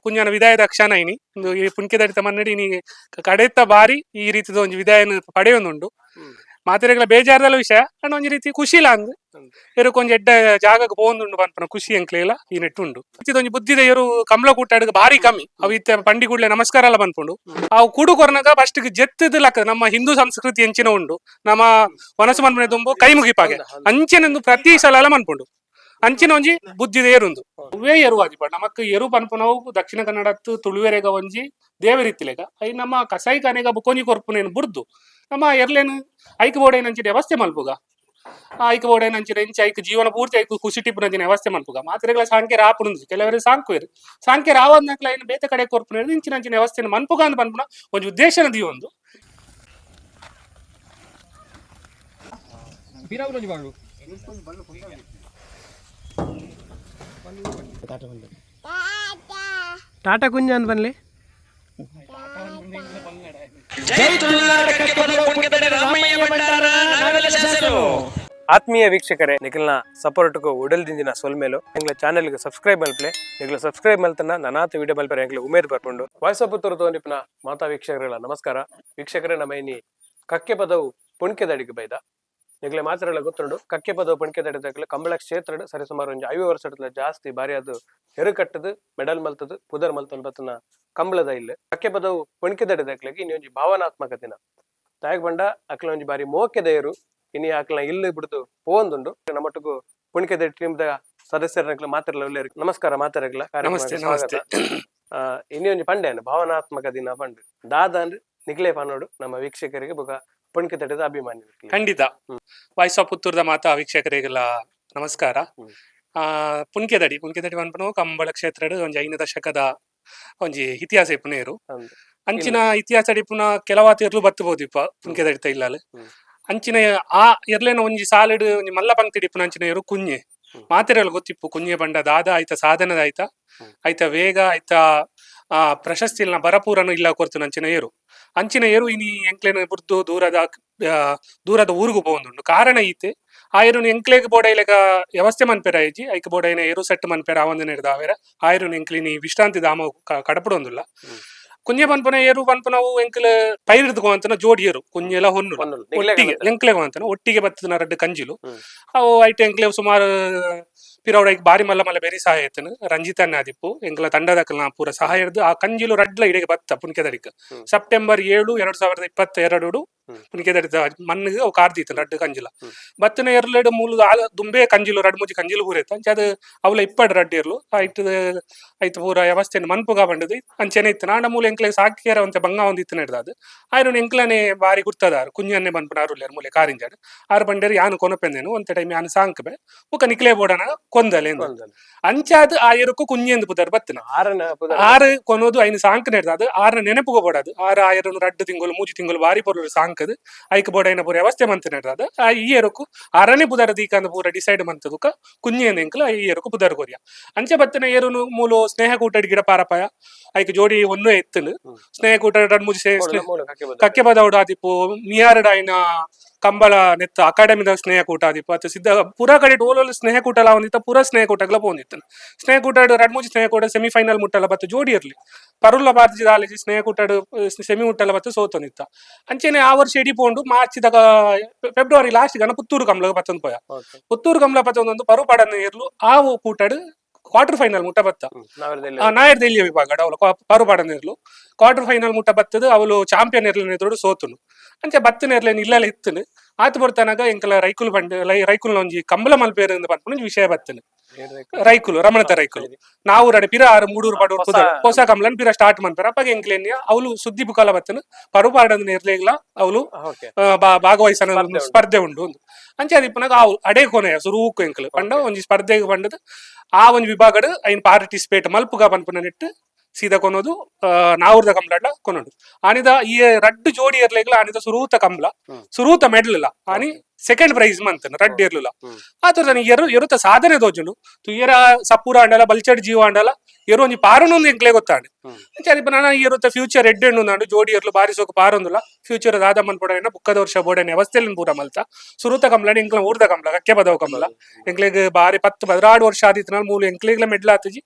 ಕುಂಜನ ವಿದಾಯದ ಕ್ಷಣ ಇನಿ ಈ ಪುಣ್ಕೆದಡಿತ ಮನ್ನಡಿ ನೀ ಕಡೆತ್ತ ಬಾರಿ ಈ ರೀತಿದ ಒಂದು ವಿದಾಯನ ಪಡೆಯೊಂದುಂಡು ಮಾತೆರೆಗಳ ಬೇಜಾರದಲ್ಲ ವಿಷಯ ಅಂಡ್ ಒಂಜಿ ರೀತಿ ಖುಷಿಲ ಅಂದ್ ಎರು ಕೊಂಚ ಎಡ್ಡ ಜಾಗಕ್ಕೆ ಪೋಂದುಂಡು ಪನ್ಪನ ಖುಷಿ ಎಂಕ್ಲೆಲ್ಲ ಈ ನೆಟ್ಟುಂಡು ಇದೊಂಜಿ ಬುದ್ಧಿದ ಎರು ಕಮಲ ಕೂಟಾಡ ಬಾರಿ ಕಮ್ಮಿ ಅವು ಇತ್ತ ಪಂಡಿ ಕೂಡ್ಲೆ ನಮಸ್ಕಾರ ಎಲ್ಲ ಬಂದ್ಪುಂಡು ಅವು ಕುಡು ಕೊರ್ನಾಗ ಫಸ್ಟ್ ಜೆತ್ತದ ಲಕ್ಕ ನಮ್ಮ ಹಿಂದೂ ಸಂಸ್ಕೃತಿ ಎಂಚಿನ ಉಂಡು ನಮ್ಮ ವನಸು ಮನ್ಪನೆ ತುಂಬು ಕೈ ಮುಗಿಪಾಗೆ ಅಂಚೆನೆಂದು ಪ್ರತಿ ಸಲ ಎಲ್ಲ ಮನ್ಪುಂಡು ಅಂಚಿನ ಒಂಜಿ ಬುದ್ಧಿದ ಏರುಂದು ಅವೇ ಎರುವಾದಿ ಪಂಡ ನಮಕ್ ಎರು ಪನ್ಪನವು ದಕ್ಷಿಣ ಕನ್ನಡತ್ತು ತುಳುವೆರೆಗ ಒಂಜಿ ದೇವರಿತ್ತಿಲೆಗ ಐ ನಮ್ಮ ಕಸಾಯಿ ಕನೆಗ ಬುಕೊಂಜಿ ಕೊರ್ಪುನೇನು ಬುರ್ದು ನಮ್ಮ ಎರ್ಲೇನು ಐಕ್ ಬೋಡೇನು ಅಂಚಿನ ವ್ಯವಸ್ಥೆ ಮಲ್ಪುಗ ಐಕ್ ಬೋಡೇನು ಅಂಚಿನ ಇಂಚ ಐಕ್ ಜೀವನ ಪೂರ್ತಿ ಐಕ್ ಖುಷಿ ಟಿಪ್ಪು ನಂಚಿನ ವ್ಯವಸ್ಥೆ ಮಲ್ಪುಗ ಮಾತ್ರೆಗಳ ಸಾಂಖ್ಯ ರಾಪುಂದು ಕೆಲವರು ಸಾಂಕುವೇರು ಸಾಂಖ್ಯ ರಾವದ್ನಕ್ಲ ಏನು ಬೇತೆ ಕಡೆ ಕೊರ್ಪುನೇರು ಇಂಚಿನ ಅಂಚಿನ ವ್ಯವಸ್ಥೆ ಮನ್ಪುಗ ಅಂತ ಪನ್ಪುನ ಒಂಜಿ ಉದ್ದೇಶನ ದೀವೊಂದು ಟಾಟಾ ಕುಂಜಾನ್ ಬನ್ಲಿ ಆತ್ಮೀಯ ವೀಕ್ಷಕರೇ ನಿಖಿಲ್ನ ಸಪೋರ್ಟ್ಗೂ ಉಡಲ್ದಿಂದಿನ ಸೊಲ್ಮೇಲು ನಿಂಗ್ಲ ಚಾನೆಲ್ಗೆ ಸಬ್ಸ್ಕ್ರೈಬ್ ಮಲ್ಪಲೆ ನಿಂಗ್ಲ ಸಬ್ಸ್ಕ್ರೈಬ್ ಮಲ್ತನ ನನಾತ ವಿಡಿಯೋ ಮಲ್ಪರೆ ನಿಂಗ್ಲ ಉಮೇದ್ ಬರ್ಕೊಂಡು ವಾಯ್ಸ್ ಆಫ್ ಪುತ್ತೂರು ತೋನಿಪ್ನ ಮಾತಾ ವೀಕ್ಷಕರೆಲ್ಲ ನಮಸ್ಕಾರ ವೀಕ್ಷಕರೇ ನಮ್ಮ ಇನಿ ಕಕ್ಕೆಪದವು ಪುಣ್ಕೆದಡಿಗೆ ಬೈದ ನಿಗ್ಲೆ ಮಾತ್ರ ಗೊತ್ತುಂಡು ಕಕ್ಕೆಪದವು ಪುಣ್ಕೆದಡಿದಾಗಲ ಕಂಬಳ ಕ್ಷೇತ್ರ ಸರಿಸುಮಾರು ಒಂದು 5 ವರ್ಷ ಜಾಸ್ತಿ ಬಾರಿ ಅದು ಹೆರುಕಟ್ಟದು ಮೆಡಲ್ ಮಲ್ತದು ಪುದರ್ ಮಲ್ತನ್ ಬತ್ತನ ಕಂಬಳದ ಇಲ್ಲ ಕಕ್ಕೆಪದವು ಪುಣ್ಕೆದಡಿದಾಗ್ಲಾಗಿ ಇನ್ನು ಒಂಜಿ ಭಾವನಾತ್ಮಕ ದಿನ ತಾಯಗ್ ಬಂಡ ಅಕ್ಲ ಒಂಜಿ ಬಾರಿ ಮೋಕೆದೆಯರು ಇನಿ ಅಕ್ಲ ಇಲ್ಲಿ ಬಿಡ್ದು ಪೋಂದುಂಡು ನಮ್ಮೊಟ್ಟಿಗೂ ಪುಣ್ಕೆದಡಿ ಟೀಮ್ದ ಸದಸ್ಯರ ಮಾತ್ರ ಒಳ್ಳೆಯ ನಮಸ್ಕಾರ ಮಾತಾಡಗ್ಲ ಇನಿ ಒಂಜಿ ಪಂಡೆನು ಭಾವನಾತ್ಮಕ ದಿನ ಪಂಡು ದಾದ ಅಂದ್ರೆ ನಿಗ್ಲೆ ಪನ್ನೋಡು ನಮ್ಮ ವೀಕ್ಷಕರಿಗೆ ಬೊಕ ಪುಣ್ಕೆದಡಿದ ಅಭಿಮಾನಿ ಖಂಡಿತ ವಾಯ್ಸ್ ಆಫ್ ಪುತ್ತೂರ್ದ ಮಾತಾ ವೀಕ್ಷಕರಿಗೆಲ್ಲ ನಮಸ್ಕಾರ ಪುಣ್ಕೆದಡಿ ಪನ್ಪನು ಕಂಬಳ ಕ್ಷೇತ್ರ ಒಂಜಿ 5 ದಶಕದ ಒಂಜಿ ಇತಿಹಾಸ ಇಪ್ಪುನೇರು ಅಂಚಿನ ಇತಿಹಾಸ ಇಪ್ಪುನ ಕೆಲವಾತ ಇರ್ಲು ಬತ್ತಬಹುದು ಇಪ್ಪ ಪುಣ್ಕೆದಡಿತ ಇಲ್ಲಾಲು ಅಂಚಿನ ಆ ಎರ್ಲೇನ ಒಂಜಿ ಸಾಲಿಡ್ ಒಂಜಿ ಮಲ್ಲ ಪಂಕ್ತಿ ಇಪ್ಪುನ ಅಂಚಿನ ಏರು ಕುಂಜೆ ಮಾತೆರೆಲ್ಲ ಗೊತ್ತಿಪ್ಪು ಕುಂಜೆ ಬಂಡ ದಾದ ಆಯ್ತ ಸಾಧನದ ಆಯ್ತ ವೇಗ ಆಯ್ತ ಪ್ರಶಸ್ತಿ ಇಲ್ಲ ಬರಪೂರನು ಇಲ್ಲ ಕೊರ್ತು ಅಂಚಿನ ಏರು ಇನಿ ಎಂಕ್ಲೇನ ಬುರ್ದು ದೂರದ ಊರಿಗೂ ಪೋಂದುಂಡು ಕಾರಣ ಈತೆ ಆ ಏರು ಎಂಕ್ಲೇಗ್ ಬೋಡೈಲೆಗ ವ್ಯವಸ್ಥೆ ಮನ್ಪೆರ ಐಜಿ ಐಕ್ ಬೋಡೈನ ಏರು ಸೆಟ್ ಮನ್ಪೆರ ಆವಂದನ ಹಿಡ್ದಾವೆರ ಆ ಏರು ಎಂಕ್ಲಿನಿ ವಿಶ್ರಾಂತಿ ಧಾಮ ಕಡಪಡೊಂದುಲ್ಲ ಕುಂಜೆ ಪನ್ಪನ ಏರು ಪನ್ಪನವು ಎಂಕ್ಲ ಪೈರಿಡ್ದುಕೋ ಅಂತನ ಜೋಡಿ ಏರು ಕುಂಜೆಲ ಹೊನ್ನು ಒಟ್ಟಿಗೆ ಎಂಕ್ಲೆಗೋ ಅಂತನ ಒಟ್ಟಿಗೆ ಬತ್ತದ ರಡ್ಡು ಕಂಜಿಲು ಅವು ಐಟ್ ಎಂಕ್ಲೆ ಸುಮಾರು ಪಿರೌಡೈಕ್ ಬಾರಿ ಮಲ್ಲ ಮಲ್ಲ ಬೆರಿ ಸಹಾಯ ಆಯ್ತನು ರಂಜಿತನ್ನ ಆದಿಪ್ಪು ಎಂಕ್ಲ ತಂಡದಕಲ್ನ ಪೂರ ಸಹಾಯ ಹಿಡ್ದು ಆ ಕಂಜಿಲು ರಡ್ಲ ಇಡೆಗೆ ಬತ್ತ ಪುಣ್ಕೆದಡಿಕ್ ಸೆಪ್ಟೆಂಬರ್ 7, 2022 ಪುಣ್ಕೆದಡಿದ ಮಣ್ಣಿಗೆ ಅವು ಕಾರ್ದೀತ ರಡ್ಡು ಕಂಜಿಲ ಬತ್ತನ ಎರಲೆಡು ಮೂಲ ದುಂಬೆ ಕಂಜಿಲು ರಡ್ ಮುಜಿ ಕಂಜಿಲು ಹೂರೈತ ಅಂಚೆ ಅದು ಅವಲ ಇಪ್ಪಡ್ ರಡ್ಡು ಇರ್ಲು ಐಟ್ ಪೂರ ವ್ಯವಸ್ಥೆಯನ್ನು ಮನ್ಪುಗ ಬಂಡದು ಅಂಚೆನೆ ಇತ್ತು ನಾಂಡ ಮೂಲ ಎಂಕ್ಲೆ ಸಾಕಿಯರ ಒಂತೆ ಬಂಗ ಒಂದಿತ್ತು ನಡೆದ ಆಯ್ರು ಎಂಕ್ಲನೆ ಬಾರಿ ಗುರ್ತದಾರು ಕುಂಜನ್ನೆ ಬಂದ್ಪುನ ಅರುಲ್ಯಾರ ಮೂಲೆ ಕಾರಿಂಜಾಡು ಆರು ಬಂಡೇರು ಯಾನು ಕೊನಪೆಂದೇನು ಒಂತೆ ಟೈಮ್ ಯಾನು ಸಾಂಕ್ಬೆ ಉಕ ನಿಕ್ಲೆ ಬೋಡನ ಕೊಂದಲೆ ಅಂಚಾದ ಆ ಏರುಕು ಕುಂಜೆಂದು ಪುದರ್ ಬತ್ತನ ಆರು ಕೊನೋದು ಐನು ಸಾಂಕ್ ನೆಡ್ದ ಅದು ಆರನ ನೆನಪುಗ ಬೋಡದು ಆರು ಆಯರನು ರಡ್ಡು ತಿಂಗಳು 3 ತಿಂಗಳು ಬಾರಿ ಪೊರ್ಲು ಸಾಂಕದು ಐಕ್ ಬೋಡೈನ ಪೂರ ವ್ಯವಸ್ಥೆ ಮಂತ್ ನೆಡ್ದ ಈ ಏರುಕು ಆರನೇ ಪುದರ್ ದೀಕಂದ ಪೂರ ಡಿಸೈಡ್ ಮಂತದುಕ ಕುಂಜೆಂದ ಎಂಕ್ಲ ಈ ಏರುಕು ಪುದರ್ ಕೊರಿಯ ಅಂಚೆ ಬತ್ತನ ಏರುನು ಮೂಲು ಸ್ನೇಹ ಕೂಟಡಿ ಗಿಡ ಪಾರಪಾಯ ಐಕ್ ಜೋಡಿ ಒನ್ನು ಎತ್ತನು ಸ್ನೇಹ ಕೂಟ ರಡ್ ಮುಜಿ ಕಕ್ಕೆಪದೌಡ ಆದಿಪ್ಪು ಮಿಯಾರಡಾಯಿನ ಕಂಬಳ ನೆತ್ತ ಅಕಾಡೆಮಿದ ಸ್ನೇಹ ಕೂಟ ಆದಿಪ್ಪು ಅತ್ತ ಸಿದ್ಧ ಪೂರ ಕಡೆ ಓಲೋಲು ಸ್ನೇಹ ಕೂಟಲ ಒಂದಿತ್ತ ಪೂರ ಸ್ನೇಹ ಕೂಟಗ್ಲ ಪೋಂದಿತ್ತು ಸ್ನೇಹ ಕೂಟ ರಡ್ ಮುಜಿ ಸ್ನೇಹ ಕೂಟ ಸೆಮಿಫೈನಲ್ ಮುಟ್ಟಲ ಬತ್ತು ಜೋಡಿ ಇರ್ಲಿ ಪರುಲ್ಲ ಭಾರತೀಯ ಆಲೇಜಿ ಸ್ನೇಹ ಕೂಟಡು ಸೆಮಿ ಮುಟ್ಟಲ ಬತ್ತು ಸೋತೊಂದಿತ್ತ ಅಂಚೆನೆ ಆ ವರ್ಷ ಎಡಿ ಪೋಂಡು ಮಾರ್ಚ್ದಾಗ ಫೆಬ್ರವರಿ ಲಾಸ್ಟ್ ಗನ ಪುತ್ತೂರು ಕಮಲ ಬತ್ತೊಂದು ಪೋಯ ಪುತ್ತೂರು ಕಮಲ ಬತ್ತೊಂದು ಪರುಪಾಡನ ಇರ್ಲು ಆ ಕೂಟಡು ಕ್ವಾರ್ಟರ್ ಫೈನಲ್ ಮುಟ್ಟ ಬತ್ತ ನಾಯರ್ ದೆಲ್ಲಿಯ ವಿಭಾಗ ಅವಳು ಪರುಪಾಡನ ಇರ್ಲು ಕ್ವಾರ್ಟರ್ ಫೈನಲ್ ಮುಟ್ಟ ಬತ್ತದು ಅವಳು ಚಾಂಪಿಯನ್ ಇರ್ಲಿನ ಎದುರು ಸೋತುನು ಅಂಚೆ ಬತ್ತನ ಇರ್ಲೇನು ಇಲ್ಲೆಲ್ಲ ಇತ್ತನು ಆತ ಬರ್ತನಾಗ ಎಂಕಲ ರೈಕುಲ್ ಬಂಡೆ ರೈಕುಲ್ನ ಒಂಜಿ ಕಂಬಳ ಮಲ್ಪೇರು ಪನ್ಪುನ ವಿಷಯ ಬತ್ತನು ರೈಕುಲು ರಮಣತ ರೈಕುಲು ನಾವು ರಡೆ ಪಿರ 6 ಪಡೋರ್ ಹೊಸ ಕಂಬಳನ್ ಪಿರ ಸ್ಟಾರ್ಟ್ ಮನ್ಪೇರ ಅಪ್ಪಾಗ ಎಂಕ್ಲೇನಿಯ ಅವಳು ಸುದ್ದಿ ಬುಕಾಲ ಬತ್ತನು ಪರುಪಾಡನ ಇರ್ಲಿಗ್ಲ ಅವಳು ಭಾಗವಹಿಸನ ಸ್ಪರ್ಧೆ ಉಂಡು ಅಂಚೆ ಅದಿಪ್ಪನಾಗ ಅವು ಅಡೇ ಕೊನೆಯ ಸುರೂಕು ಎಂಕಲು ಪಂಡ ಒಂಜಿ ಸ್ಪರ್ಧೆಗೆ ಬಂಡದು ಆ ಒಂಜಿ ವಿಭಾಗಡ್ ಐನ್ ಪಾರ್ಟಿಸಿಪೇಟ್ ಮಲ್ಪುಗ ಪನ್ಪುನ ನೆಟ್ಟು ಸೀದಾ ಕೊನೋದು ನಾವೂರ್ದ ಕಂಬಳ ಕೊನೋಡು ಆನಿದ ಈ ರಡ್ಡು ಜೋಡಿ ಇರ್ಲಿಗ್ಲ ಆನಿದ ಸುರೂತ ಕಂಬಳ ಸುರೂತ ಮೆಡಲ್ ಆನಿ ಸೆಕೆಂಡ್ ಪ್ರೈಸ್ ಮಂತನ ರಡ್ಡು ಇರ್ಲಿಲ್ಲ ಆತರ ಎರುತ ಸಾಧನೆ ತೋಜುಂಡು ತುಯ್ಯರ ಸಪೂರ ಅಂಡಲ ಬಲ್ಚಡ್ ಜೀವ ಅಂಡಲ ಎರು ಒಂಜಿ ಪಾರನೊಂದು ಎಂಕ್ಲೆ ಗೊತ್ತಾಂಡು ಅಂಚೆ ನಾನು ಎರುತ ಫ್ಯೂಚರ್ ಎಡ್ಡೆಣ್ಣು ನಾಡು ಜೋಡಿ ಇರ್ಲು ಬಾರಿ ಸೋಕು ಪಾರೊಂದುಲ್ಲ ಫ್ಯೂಚರ್ ದಾದಮ್ಮನ್ ಪೋಡನ ಬುಕ್ಕದ ವರ್ಷ ಬೋಡನೆ ವ್ಯವಸ್ಥೆಯಲ್ಲಿ ಪೂರ ಮಲ್ತ ಸುರೂತ ಕಂಬಳ ಎಂಕ್ಲ ಊರ್ದ ಕಂಬಳ ಕಕ್ಕೆಪದವ ಕಂಬಳ ಎಂಕ್ಲೆಗ್ ಬಾರಿ 10-16 ವರ್ಷ ಆದಿತ್ತು ನಾನು ಮೂಲ ಎಂಕ್ಲೆಗ್ಲ ಮೆಡ್ಲ್ ಆತಜಿ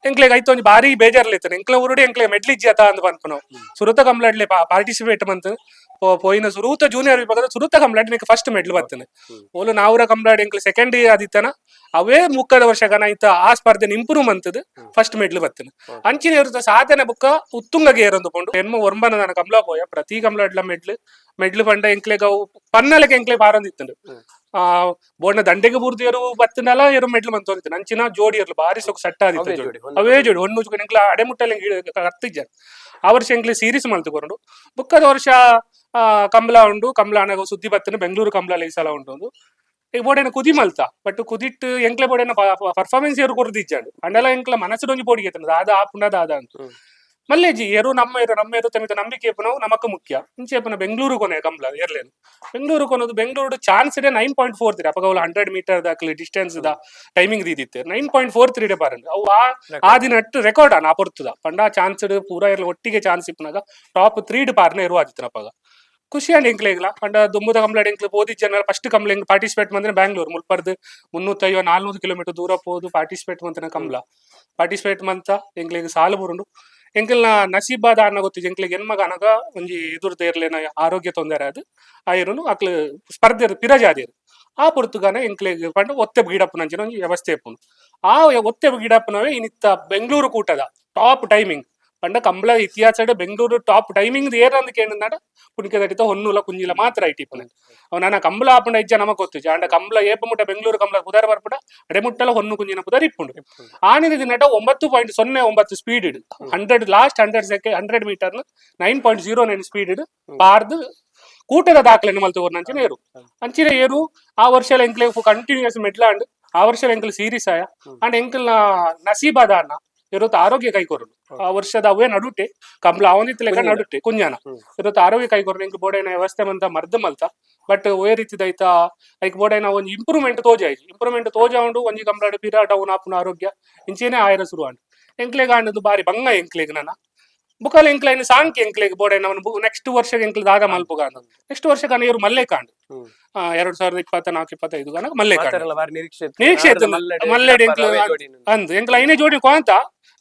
ಎಂಕ್ಲೆಗ್ ಐತ ಒಂಜಿ ಬಾರಿ ಬೇಜಾರ್ಲಿತ್ತನೆ ಎಂಕ್ಲ ಊರುಡು ಎಂಕ್ಲೆ ಮೆಡ್ಲಿಜ್ಜಿ ಅತ ಅಂದ್ ಪನ್ಪುನು ಸುರುತ ಕಂಬ್ಲಾಡ್ಲೆ ಪಾರ್ಟಿಸಿಪೇಟ್ ಮಂತ್ ಪೋಯಿನ ಸುರೂತ ಜೂನಿಯರ್ ವಿಭಾಗದ ಸುರುತ ಕಂಬ್ಲಾಡ್ ನಿಕ್ ಫಸ್ಟ್ ಮೆಡ್ಲ್ ಬತ್ತನೆ ಓಲು ನಾವುರ ಕಂಬ್ಲಾಡ್ ಎಂಕ್ಲೆ ಸೆಕೆಂಡ್ ಆದಿತ್ತನ ಅವೇ ಮುಕ್ಕದ ವರ್ಷಗನ ಐತ ಆ ಸ್ಪರ್ಧೆ ಇಂಪ್ರೂವ್ ಮಂತದ್ ಫಸ್ಟ್ ಮೆಡ್ಲ್ ಬತ್ತನೆ ಅಂಚಿನ ಇರುತ್ತ ಸಾಧನೆ ಬುಕ್ಕ ಉತ್ತುಂಗಗೆ ಏರೊಂದುಕೊಂಡು ಎನ್ಮ ಒರ್ಬನ ನನ್ನ ಕಂಬ್ಲಾ ಪೋಯ ಪ್ರತಿ ಕಂಬ್ಲಾಡ್ಲ ಮೆಡ್ಲ್ ಪಂಡ ಎಂಕ್ಲೆಗ್ ಅವು ಪನ್ನಲಕ್ಕೆ ಎಂಕ್ಲೆ ಪಾರೊಂದಿತ್ತಂಡು ಬೋರ್ನ ದಂಡೆಗೆ ಬುರ್ದಿಯರು ಬತ್ತನಲ ಎರು ಮೆಡ್ಲ್ ಮಂತೋದಿತ್ತು ಅಂಚಿನ ಜೋಡಿಯರ್ಲು ಬಾರಿ ಸೊಕ್ ಸೆಟ್ ಆದಿತ್ತು ಅವೇ ಜೋಡಿ ಒಂದು ಎಂಕ್ಲ ಅಡೆಮುಟ್ಟಲ್ಲಿ ಕರ್ತಿಜ್ಜ ಆ ವರ್ಷ ಎಂಕ್ಲೆ ಸೀರೀಸ್ ಮಲ್ತುಕೊಂಡು ಬುಕ್ಕದ ವರ್ಷ ಕಂಬ್ಲಾ ಉಂಡು ಕಂಬ್ಲಾ ಅನಗ ಸುದ್ದಿ ಬತ್ತನೆ ಬೆಂಗಳೂರು ಕಂಬ್ಲಾ ಈ ಸಲ ಉಂಟು ಈಗ ಬೋಡೇನ ಕುದಿ ಮಲ್ತ ಬಟ್ ಕುದಿಟ್ಟು ಎಂಕ್ಲೆ ಬೋಡೇನ ಪರ್ಫಾರ್ಮೆನ್ಸ್ ಏರು ಕೊರ್ದಿಜ್ಜಾಡು ಅಂಡಲ ಎಂಕ್ಲ ಮನಸ್ಸು ಬೋಡಿಗೆ ದಾದ ಆ ಪುನಃ ದಾದ ಅಂತ ಮಲ್ಲೇಜಿ ಎರು ನಮ್ಮ ತಮಿತ ನಂಬಿಕೆ ನಾವು ನಮಕ್ ಮುಖ್ಯ ಇಂಚೆ ಬೆಂಗಳೂರು ಕೊನೆ ಕಂಬ್ಲ ಏರ್ಲೇನು ಬೆಂಗಳೂರು ಕೊನದು ಬೆಂಗಳೂರು ಚಾನ್ಸ್ ಇದೆ 9.43 ಅಪಗ 100 ಮೀಟರ್ ದಾಖಲೆ ಡಿಸ್ಟೆನ್ಸ್ ದ ಟೈಮಿಂಗ್ ದಿತ್ತೆ 9.43 ಪಾರಂಡ್ ಅವು ಆ ದಿನ ರೆಕಾರ್ಡ್ ಅನ್ನ ಪೊರ್ತದ ಪಂಡ ಚಾನ್ಸ್ ಪೂರ ಎಲ್ಲ ಒಟ್ಟಿಗೆ ಚಾನ್ಸ್ ಇಪ್ಪನಾಗ ಟಾಪ್ 3 ಪಾರ್ನ ಇರುವ ಆದಿತ್ತನಪ್ಪಾಗ ಖುಷಿ ಅಂಡ್ ಎಂಕ್ಲೆಗ್ಲ ಪಂಡ ದುಮ್ಮದ ಕಂಬ್ಲಾಡ್ ಎಂಕ್ಲೆ ಓದಿ ಜನ ಫಸ್ಟ್ ಕಂಬ್ಲ ಪಾರ್ಟಿಸಿಪೇಟ್ ಮಂದ್ರೆ ಬ್ಯಾಂಗ್ಳೂರ್ ಮುಲ್ಪರ್ದು 350-400 ಕಿಲೋಮೀಟರ್ ದೂರ ಹೋದು ಪಾರ್ಟಿಸಿಪೇಟ್ ಮಂತನ ಕಂಬ್ಲ ಪಾರ್ಟಿಸಿಪೇಟ್ ಮಂತ ಎಂಕ್ಲೆಗ್ ಸಾಲು ಬುರುಂಡು ಎಂಕಲ್ನ ನಸೀಬಾದ ಅನ್ನ ಗೊತ್ತಿದ್ದು ಎಂಕ್ಲೆಗ್ ಎನ್ಮಗ ಅನಗ ಒಂಜಿ ಎದುರ್ದ ಇರ್ಲೇನ ಆರೋಗ್ಯ ತೊಂದರೆ ಅದು ಆಯ್ರನು ಅಕ್ಲು ಸ್ಪರ್ಧೆ ಪಿರಜಾದಿರು ಆ ಪೊರ್ತುಗಾನ ಎಂಕ್ಲೆಗ್ ಪಂಡ ಒತ್ತೆ ಗಿಡಪ್ಪನ ಅಂಚಿನ ಒಂಜಿ ವ್ಯವಸ್ಥೆ ಇಪ್ಪುನು ಆ ಒತ್ತೆ ಗಿಡಪ್ಪನವೇ ಇನ್ನಿತ್ತ ಬೆಂಗಳೂರು ಕೂಟದ ಟಾಪ್ ಟೈಮಿಂಗ್ ಪಂಡ ಕಂಬ್ಳ ಇತಿಹಾಸ ಬೆಂಗಳೂರು ಟಾಪ್ ಟೈಮಿಂಗ್ ಏರಂದ್ ಕೇಂದ್ರ ಪುಣಿಕೆದಡಿತ ಹೊನ್ನೂಲ ಕುಂಜಿಲ ಮಾತ್ರ ಐಟಿಪ್ಪನ ಅವ್ ನನ್ನ ಕಂಬ್ಳ ಆಪುಂಡ ಇಜ್ಜ ನಮಕ್ ಗೊತ್ತಿಜ್ಜ ಅಂಡ ಕಂಬ್ಳ ಏಪ ಮುಟ್ಟ ಬೆಂಗಳೂರು ಕಂಬ್ಳ ಪುದರ್ ಬರ್ಪುಡ ಅಡೆಮುಟ್ಟಲ ಹೊನ್ನು ಕುಂಜಿನ ಪುದರ್ ಇಪ್ಪುಂಡು ಆನಿನ ದಿನಟ 9.09 ಸ್ಪೀಡ್ ಇಡು 100 ಲಾಸ್ಟ್ 100 ಮೀಟರ್ 9.09 ಸ್ಪೀಡ್ ಇಡು ಪಾರ್ದು ಕೂಟದ ದಾಖಲೆ ಮಲ್ತೋರ್ ಅಂಚಿನ ಏರು ಅಂಚಿನ ಏರು ಆ ವರ್ಷ ಎಂಕ್ಲೆ ಕಂಟಿನ್ಯೂಸ್ ಮೆಡ್ಲಾಂಡ್ ಆ ವರ್ಷ ಎಂಕ್ಲೆ ಸೀರೀಸ್ ಆಯ ಅಂಡ್ ಎಂಕ್ಲ ನಸೀಬಾದ ಅನ್ನ ಇರುತ್ತ ಆರೋಗ್ಯ ಕೈಕೊರಡು ಆ ವರ್ಷದ ಅವೇ ನಡುಟೆ ಕಂಬ್ಲ ಅವನಿತ್ ಲೆಕ್ಕ ನಡುಟೆ ಕುಂಜಾನ ಇರುತ್ತ ಆರೋಗ್ಯ ಕೈಕೊರಡು ಎಂಕ್ ಬೋಡೇನ ವ್ಯವಸ್ಥೆ ಮಂತ ಮರ್ದ ಮಲ್ತ ಬಟ್ ಒಯ್ ರೀತಿದ ಐತ ಐಕ್ ಬೋಡೇನ ಒಂಜಿ ಇಂಪ್ರೂವ್ಮೆಂಟ್ ತೋಜ ಉಂಡು ಒಂಜಿ ಕಂಬ್ಲಾಡ್ ಪಿರಾ ಡೌನ್ ಆಪುನ ಆರೋಗ್ಯ ಇಂಚೇನೆ ಆಯ್ರ ಶುರು ಅಂಡ್ ಎಂಕ್ಲೆಗ್ ಆಂಡದು ಬಾರಿ ಬಂಗ ಎಂಕ್ಲೆಗ್ ನನ್ನ ಬುಕಲ್ ಎಂಕ್ಲೈನ್ ಸಾಂಕಿ ಎಂಕ್ಲೆಗ್ ಬೋಡೇನ ಅವನು ನೆಕ್ಸ್ಟ್ ವರ್ಷಕ್ಕೆ ಎಂಕ್ಲೆ ದಾದ ಮಲ್ಪುಗ ನೆಕ್ಸ್ಟ್ ವರ್ಷಕ್ಕೆ ಇವ್ರು ಮಲ್ಲೆ ಕಾಂಡ್ 2024-25 ಗನ ಮಲ್ಲೆ ಕಾಂಡ್ ನಿರೀಕ್ಷೆ ಮಲ್ಲೆಡ್ ಎಂಕ್ಲ ಅಂದ್ ಎಂಕ್ಲ ಐನೇ ಜೋಡಿ ಕೋಂತ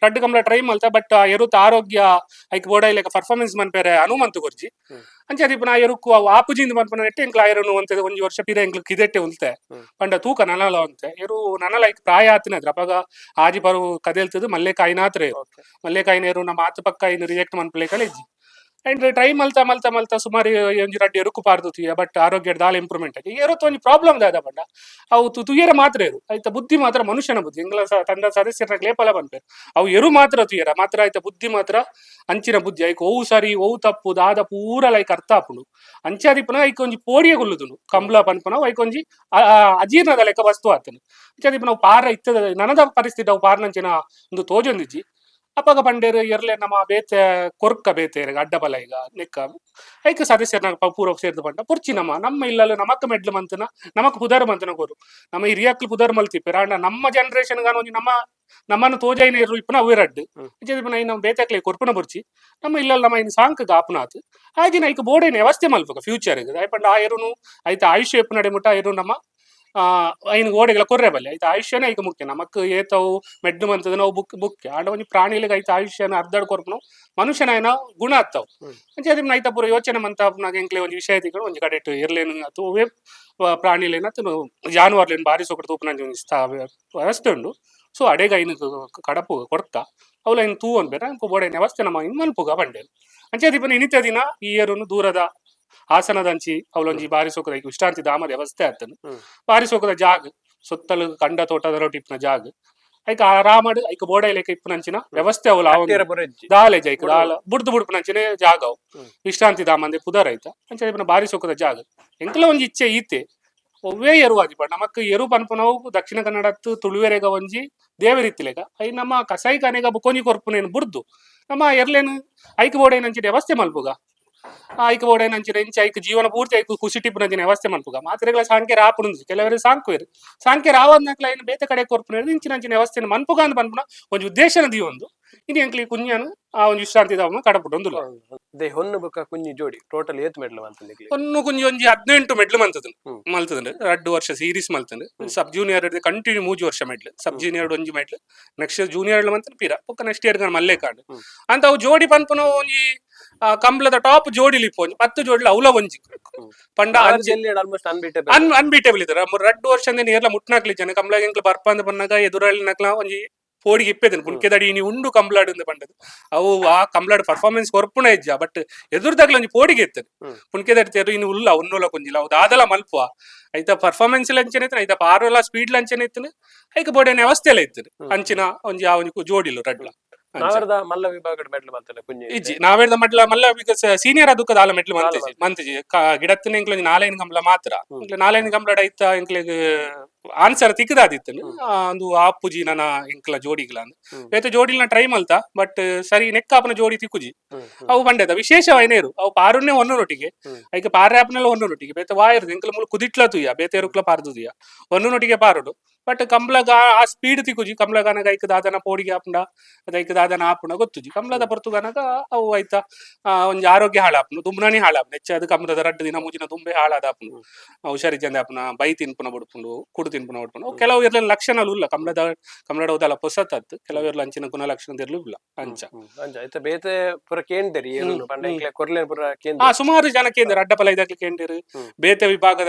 ರಡ್ಡು ಕಂಬ್ಲ ಟ್ರೈ ಮಲ್ತ ಬಟ್ ಎರುತ್ತ ಆರೋಗ್ಯ ಐಕ್ ಬೋಡ ಇಲ್ಲಕ ಪರ್ಫಾರ್ಮೆನ್ಸ್ ಮನ್ಪೇರೆ ಅನುಮಂತು ಗೊರ್ಜಿ ಅಂಚೆ ಅದೀಪ ನಾ ಎರುಕ್ಕು ಆಪುಜಿಂದ ಮನ್ಪನ ನೆಟ್ಟೆ ಎಂಕ್ಲ ಆಯ್ರನು ಅಂತ ಒಂಜಿ ವರ್ಷ ಪಿರ ಎಂಕ್ಲ ಕಿದೆಟ್ಟೆ ಉಲ್ತೆ ಪಂಡ ತೂಕ ನನಲ ಅಂತೆ ಎರು ನನಲ ಐಕ್ ಪ್ರಾಯ ಆತಿನದ್ರ ಅಪಗ ಆಜಿ ಬರು ಕದೆಲ್ತದು ಮಲ್ಲೆಕಾಯಿನಾತ್ರ ಮಲ್ಲೆಕಾಯಿನ ಎರು ನಮ್ಮ ಮಾತು ಪಕ್ಕ ಇನ್ನು ರಿಜೆಕ್ಟ್ ಮನ್ಪಲೇಕಲ್ಲ ಇಜ್ಜಿ ಅಂಡ್ ಟ್ರೈ ಮಲ್ತ ಸುಮಾರು ಒಂಜಿ ರಡ್ಡು ಎರುಕು ಪಾರ್ದುತಿಯ ಬಟ್ ಆರೋಗ್ಯ ದಾಲ ಇಂಪ್ರೂವ್ಮೆಂಟ್ ಆಗಿ ಎರುತ್ತ ಒಂಜಿ ಪ್ರಾಬ್ಲಮ್ ದಾದ ಪಂಡ ಅವು ತುಯರ ಮಾತ್ರ ಎರು ಆಯ್ತ ಬುದ್ಧಿ ಮಾತ್ರ ಮನುಷ್ಯನ ಬುದ್ಧಿ ಎಂಗ್ಲ ತಂಡ ಸದಸ್ಯರ ಲೇಪಲ ಬಂದ್ಪೇರು ಅವು ಎರು ಮಾತ್ರ ತುಯರ ಮಾತ್ರ ಆಯ್ತ ಬುದ್ಧಿ ಮಾತ್ರ ಅಂಚಿನ ಬುದ್ಧಿ ಐಕ್ ಓವು ಸರಿ ಓವು ತಪ್ಪು ದಾದ ಪೂರ ಲೈಕ್ ಅರ್ಥ ಆಪುಂಡು ಅಂಚಾದಿಪನ ಐಕ್ ಒಂಜಿ ಪೋಡಿಯ ಗುಲ್ಲುದುನು ಕಂಬ್ಲ ಪನ್ಪನ ಐಕ್ ಒಂಜಿ ಅಜೀರ್ಣದ ಲೆಕ್ಕ ವಸ್ತು ಆತನು ಅಂಚಾದಿಪ ನಾವು ಪಾರ ಇತ್ತದ ನನದ ಪರಿಸ್ಥಿತಿ ಅವು ಪಾರ್ನಂಚಿನ ಒಂದು ತೋಜೊಂದಿಜ್ಜಿ ಅಪಗ ಪಂಡೇರು ಎರ್ಲೆ ನಮ್ಮ ಬೇತೆ ಕೊರ್ಕ ಬೇತೆರೆ ಅಡ್ಡಬಲ ಈಗ ನೆಕ್ಕ ಐಕ ಸದಸ್ಯರ ಪೂರ ಸೇರ್ದು ಪಂಡ ಪುರ್ಚಿ ನಮ್ಮ ಇಲ್ಲಲು ನಮಕ್ ಮೆಡ್ಲು ಮಂತನ ನಮಕ್ ಪುದರ್ ಮಂತನ ಕೊರು ನಮ್ಮ ಹಿರಿಯಕ್ಲು ಪುದರ್ ಮಲ್ತಿಪ್ಪೆ ರಾಂಡ ನಮ್ಮ ಜನರೇಷನ್ ಗಾನೊಂಜಿ ನಮ್ಮನ್ನು ತೋಜೈನ ಇರು ಇಪ್ಪನ ಅವೇ ರಡ್ಡು ನಮ್ಮ ಬೇತಕ್ಲೆ ಕೊರ್ಪುನ ಬುರ್ಚಿ ನಮ್ಮ ಇಲ್ಲಲ್ಲ ನಮ್ಮ ಇನ್ನು ಸಾಂಕ್ ಆಪುನಾತ್ ಹಾಗೆ ಐಕ ಬೋಡೇನ ವ್ಯವಸ್ಥೆ ಮಲ್ಪಗ ಫ್ಯೂಚರ್ ಐಪಂಡ ಆ ಎರುನು ಐತ ಆಯುಷ್ಯ ಎಪ್ಪು ನಡೆ ಮುಟ್ಟ ಎರು ನಮ್ಮ ಐನ್ ಓಡೆಗಳ ಕೊರ್ರೆ ಬಲ್ಲೆ ಐತ ಆಯುಷ್ಯನೇ ಐಕ ಮುಖ್ಯ ನಮಕ್ ಏತವು ಮೆಡ್ಡು ಮಂತದ ನಾವು ಮುಖ್ಯ ಆಂಡ ಒಂಜಿ ಪ್ರಾಣಿಲಿಗೆ ಐತ ಆಯುಷ್ಯನ ಅರ್ಧಡ್ ಕೊರ್ಪುನು ಮನುಷ್ಯನ ಏನ ಗುಣ ಆತ್ತವು ಅಂಚೆ ಅದ್ ಐತ ಪೂರ ಯೋಚನೆ ಮಂತ ಎಂಕ್ಲೆ ಒಂಜಿ ವಿಷಯ ತಿಗಳು ಒಂಜಿ ಕಡೆ ಇರ್ಲೇನು ಅಥವಾ ಅವೇ ಪ್ರಾಣಿಲೇನ ಜಾನುವಾರ್ಲೇನು ಬಾರಿ ಸೊಕಡು ತೂಪುನ ವ್ಯವಸ್ಥೆ ಉಂಡು ಸೊ ಅಡೆಗ ಐನು ಕಡಪು ಕೊಡ್ತ ಅವಳ ಇನ್ನು ತೂ ಅನ್ಬೇರ ಬೋಡೇನ ವ್ಯವಸ್ಥೆ ನಮ್ಮ ಇನ್ನು ಮಲ್ಪುಗ ಬಂಡೆ ಅಂಚೆ ದೀಪನ ಇನಿತ್ಯ ದಿನ ಈ ಏರುನು ದೂರದ ಹಾಸನದಂಚಿ ಅವಳೊಂಜಿ ಬಾರಿ ಸೋಕದ ವಿಶ್ರಾಂತಿ ಧಾಮದ ವ್ಯವಸ್ಥೆ ಆತನು ಬಾರಿ ಸೋಕದ ಜಾಗ ಸುತ್ತಲು ಕಂಡ ತೋಟದ ರೊಟ್ಟಿಪ್ನ ಜಾಗ ಐಕ ಆರಾಮಡ್ ಐಕ ಬೋಡೈಲೇಕ ಇಪ್ಪುನಂಚಿನ ವ್ಯವಸ್ಥೆ ಅವಲ ದಾಲೇಜ್ ಐಕ ದಾಲ ಬುಡ್ಪುನಂಚಿನ ಜಾಗ ಅವು ವಿಶ್ರಾಂತಿ ಧಾಮ ಅಂದೆ ಪುದರ್ ಐತ ಅಂಚೆ ಬಾರಿ ಸೋಕದ ಜಾಗ ಎಂಕಲ ಒಂಜಿ ಇಚ್ಛೆ ಈತೆ ಒವ್ವೇ ಎರು ಆದಿಪ ನಮಕ್ ಎರು ಪನ್ಪುನವು ದಕ್ಷಿಣ ಕನ್ನಡತ್ತು ತುಳುವೆರೆಗ ಒಂಜಿ ದೇವರಿತ್ತಿಲೆಗ ಐ ನಮ್ಮ ಕಸಾಯಿ ಕನೆಗ ಬುಕೊಂಜಿ ಕೊರ್ಪುನೇನು ಬುರ್ದು ನಮ್ಮ ಎರ್ಲೇನು ಐಕ ಬೋಡೈನಂಚಿನ ವ್ಯವಸ್ಥೆ ಮಲ್ಪುಗ ಐಕ ಬೋಡೈನಂಚಿನ ಇಂಚ ಐಕ ಜೀವನ ಪೂರ್ತಿ ಐಕ ಕುಸಿಟಿಪ್ಪುನಂಚಿನ ವ್ಯವಸ್ಥೆ ಮಲ್ಪುಗ ಮಾತ್ರೆಗಳ ಸಾಂಖ್ಯ ರಾಪುಣಂಜಿ ಕೆಲವರಿಗೆ ಸಾಂಕ್ವೇರು ಸಾಂಖ್ಯ ರಾವದ್ನಕ್ಲ ಐನು ಬೇತೆ ಕಡೆ ಕೊರ್ಪುನೇರು ಇಂಚಿನಂಚಿನ ವ್ಯವಸ್ಥೆನ ಮನ್ಪುಗ ಅಂತ ಪನ್ಪುನ ಒಂಜಿ ಉದ್ದೇಶನ ದಿ ಒಂದು ಇನ್ನು ಎಂಕ್ಲಿ ಕುಂಜಾನು ಆ ಒಂದು ವಿಶ್ರಾಂತಿ ತಗೊಂಡು ಕಡಪುಟ್ಟು ಒಂದು ದೇ ಹೊನ್ನು ಬೊಕ್ಕ ಕುಂಜಿ ಜೋಡಿ ಟೋಟಲ್ ಏತ್ ಮೆಡ್ಲು ಅಂತಂದಿಕ್ಲಿ ಒಂದು ಕುಂಜಿ ಒಂಜಿ 18 ಮೆಡ್ಲು ಮಲ್ತದಂಡು 2 ವರ್ಷ ಸೀರೀಸ್ ಮಲ್ತಂಡು ಸಬ್ ಜೂನಿಯರ್ ಕಂಟಿನ್ಯೂ 3 ವರ್ಷ ಮೆಡ್ಲು ಸಬ್ ಜೂನಿಯರ್ ಒಂಜಿ ಮೆಡ್ಲು ನೆಕ್ಸ್ಟ್ ಜೂನಿಯರ್ ಮಂತ್ ಪೀರ ಬೊಕ್ಕ ನೆಕ್ಸ್ಟ್ ಇಯರ್ ಮಲ್ಲೆ ಕಾಂಡು ಅಂತ ಅವು ಜೋಡಿ ಪನ್ಪುನ ಒಂಜಿ ಕಂಬ್ಲದ ಟಾಪ್ ಜೋಡಿಲಿ ಇಪ್ಪು 10 ಜೋಡಿಲಿ ಅವಲ ಒಂಜಿ ಪಂಡ ಆಲ್ಮೋಸ್ಟ್ ಅನ್ಬೀಟಬಲ್ ಅನ್ಬೀಟೇಬಲ್ ಇದ್ದಾರೆ 2 ವರ್ಷದಿಂದ ಏರ್ಲ ಮುಟ್ನಾಕ್ಲಿ ಜನ ಕಂಬ್ಲಾಗ ಎಂಕ್ಲು ಬರ್ಪಂದ್ ಬನ್ನಾಗ ಎದುರಲ್ಲಿ ನಕ್ಲ ಒಂಜಿ ಪೋಡಿಗೆ ಇಪ್ಪೇದನು ಪುಣ್ಕೆದಡಿ ನೀ ಉಂಡು ಕಂಬ್ಲಾಡು ಪಂಡದು ಅವು ಆ ಕಂಬ್ಲಾಡ್ ಪರ್ಫಾರ್ಮೆನ್ಸ್ ಕೊರ್ಪುಣ ಇಜ್ಜ ಬಟ್ ಎದುರ್ದಾಗ್ಲ ಒಂಜಿ ಪೋಡಿಗೆ ಇತ್ತದು ಪುಣ್ಕೆದಡಿ ತೇರು ಇನ್ನು ಉಲ್ಲ ಉನ್ನೋಲ ಕುಂಜಿಲ್ಲ ಅವು ದಾದಲ ಮಲ್ಪುವ ಐತ ಪರ್ಫಾರ್ಮೆನ್ಸ್ ಅಂಚನೆ ಇತ್ತು ಐತ ಪಾರೋಲ ಸ್ಪೀಡ್ ಅಂಚನೆ ಇತ್ತು ಐಕ ಬೋಡಿನ ಅವಸ್ಥೆ ಎಲ್ಲ ಇತ್ತು ಅಂಚಿನ ಒಂಜಿ ಆ ಒಂಜಿ ಜೋಡಿಲು ರಡ್ಲ ನಾವರ್ದ ಮಲ್ಲ ವಿಭಾಗದ ಮೆಡ್ಲು ಮಂತಲೆ ಕುಂಜಿ ಇಜ್ಜಿ ನಾವೇರ್ದ ಮಲ್ಲ ಸೀನಿಯರ್ ಅದಕ್ಕದ ಆಲ ಮೆಟ್ಲು ಮಂತಿಜಿ ಗಿಡತ್ತಿನ ಎಂಕ್ಲ 4 ಕಂಬ್ಲ ಮಾತ್ರ 4 ಕಂಬ್ಲಡ್ ಐತ ಎಂಕ್ಲೆಗ್ ಆನ್ಸರ್ ತಿಕ್ಕದಾದಿತ್ತು ಒಂದು ಆಪುಜಿ ನನ್ನ ಎಂಕ್ಲ ಜೋಡಿಗ್ಲ ಬೇತೆ ಜೋಡಿಲ್ನ ಟ್ರೈ ಮಲ್ತ ಬಟ್ ಸರಿ ನೆಕ್ಕಾಪನ ಜೋಡಿ ತಿಕ್ಕುಜಿ ಅವು ಬಂಡೆದ ವಿಶೇಷವೈನೇರು ಅವು ಪಾರುನ್ನೇ ಒನ್ನೊಟ್ಟಿಗೆ ಐಕೆ ಪಾರ್ಯಾಪ್ನೆಲ್ಲ ಒನ್ನೊಟ್ಟಿಗೆ ಬೇತೆ ವಾಯರ್ದು ಎಂಕ್ಲ ಮುಳು ಕುದಿಟ್ಲ ತುಯ್ಯ ಬೇತೆ ಎರುಕ್ಲ ಪಾರ್ದುದಿಯ ಒನ್ನೊಟ್ಟಿಗೆ ಪಾರುಡು ಬಟ್ ಕಂಬ್ಲಗ ಆ ಸ್ಪೀಡ್ ತಿಕ್ಕುಜಿ ಕಂಬ್ಲಗನಗ ಐಕ ದಾದನ ಪೋಡಿಗೆ ಆಪುಂಡ ಅದ ಐಕ ದಾದನ ಆಪುಂಡ ಗೊತ್ತುಜಿ ಕಂಬ್ಲದ ಪೊರ್ತುಗನಗ ಅವು ಐತ ಒಂಜಿ ಆರೋಗ್ಯ ಹಾಳಾಪುಂಡು ದುಂಬುನಾನಿ ಹಾಳಾಪುಂಡು ಹೆಚ್ಚ ಅದು ಕಂಬ್ಲದ 2 ದಿನ ಮುಜಿನ ತುಂಬೆ ಹಾಳಾದ ಆಪುಂಡು ಹುಷಾರಿಜ್ಜಂದೆ ಆಪುನ ಬೈ ತಿನ್ಪುನ ಬುಡ್ಪುಂಡು ಕುಡು ತಿನ್ಪುನ ಬುಡ್ಪುಂಡು ಕೆಲವು ಇರ್ಲ ಲಕ್ಷಣಲು ಇಲ್ಲ ಕಮಲದ ಉದಲ ಪೊಸತ್ತತ್ತು ಕೆಲವು ಇರ್ಲ ಅಂಚಿನ ಗುಣ ಲಕ್ಷಣ ಇರ್ಲು ಇಲ್ಲ ಅಂಚ ಐತ ಬೇತೆ ಪುರ ಕೇಂದರಿ ಪಂಡ ಎಂಕ್ಲೆ ಕೊರ್ಲೆ ಪುರ ಆ ಸುಮಾರು ಜನ ಕೇಂದ್ರ ಅಡ್ಡಪಲ ಇದಕ್ಕೆ ಕೇಂದ್ರ ಬೇತೆ ವಿಭಾಗದ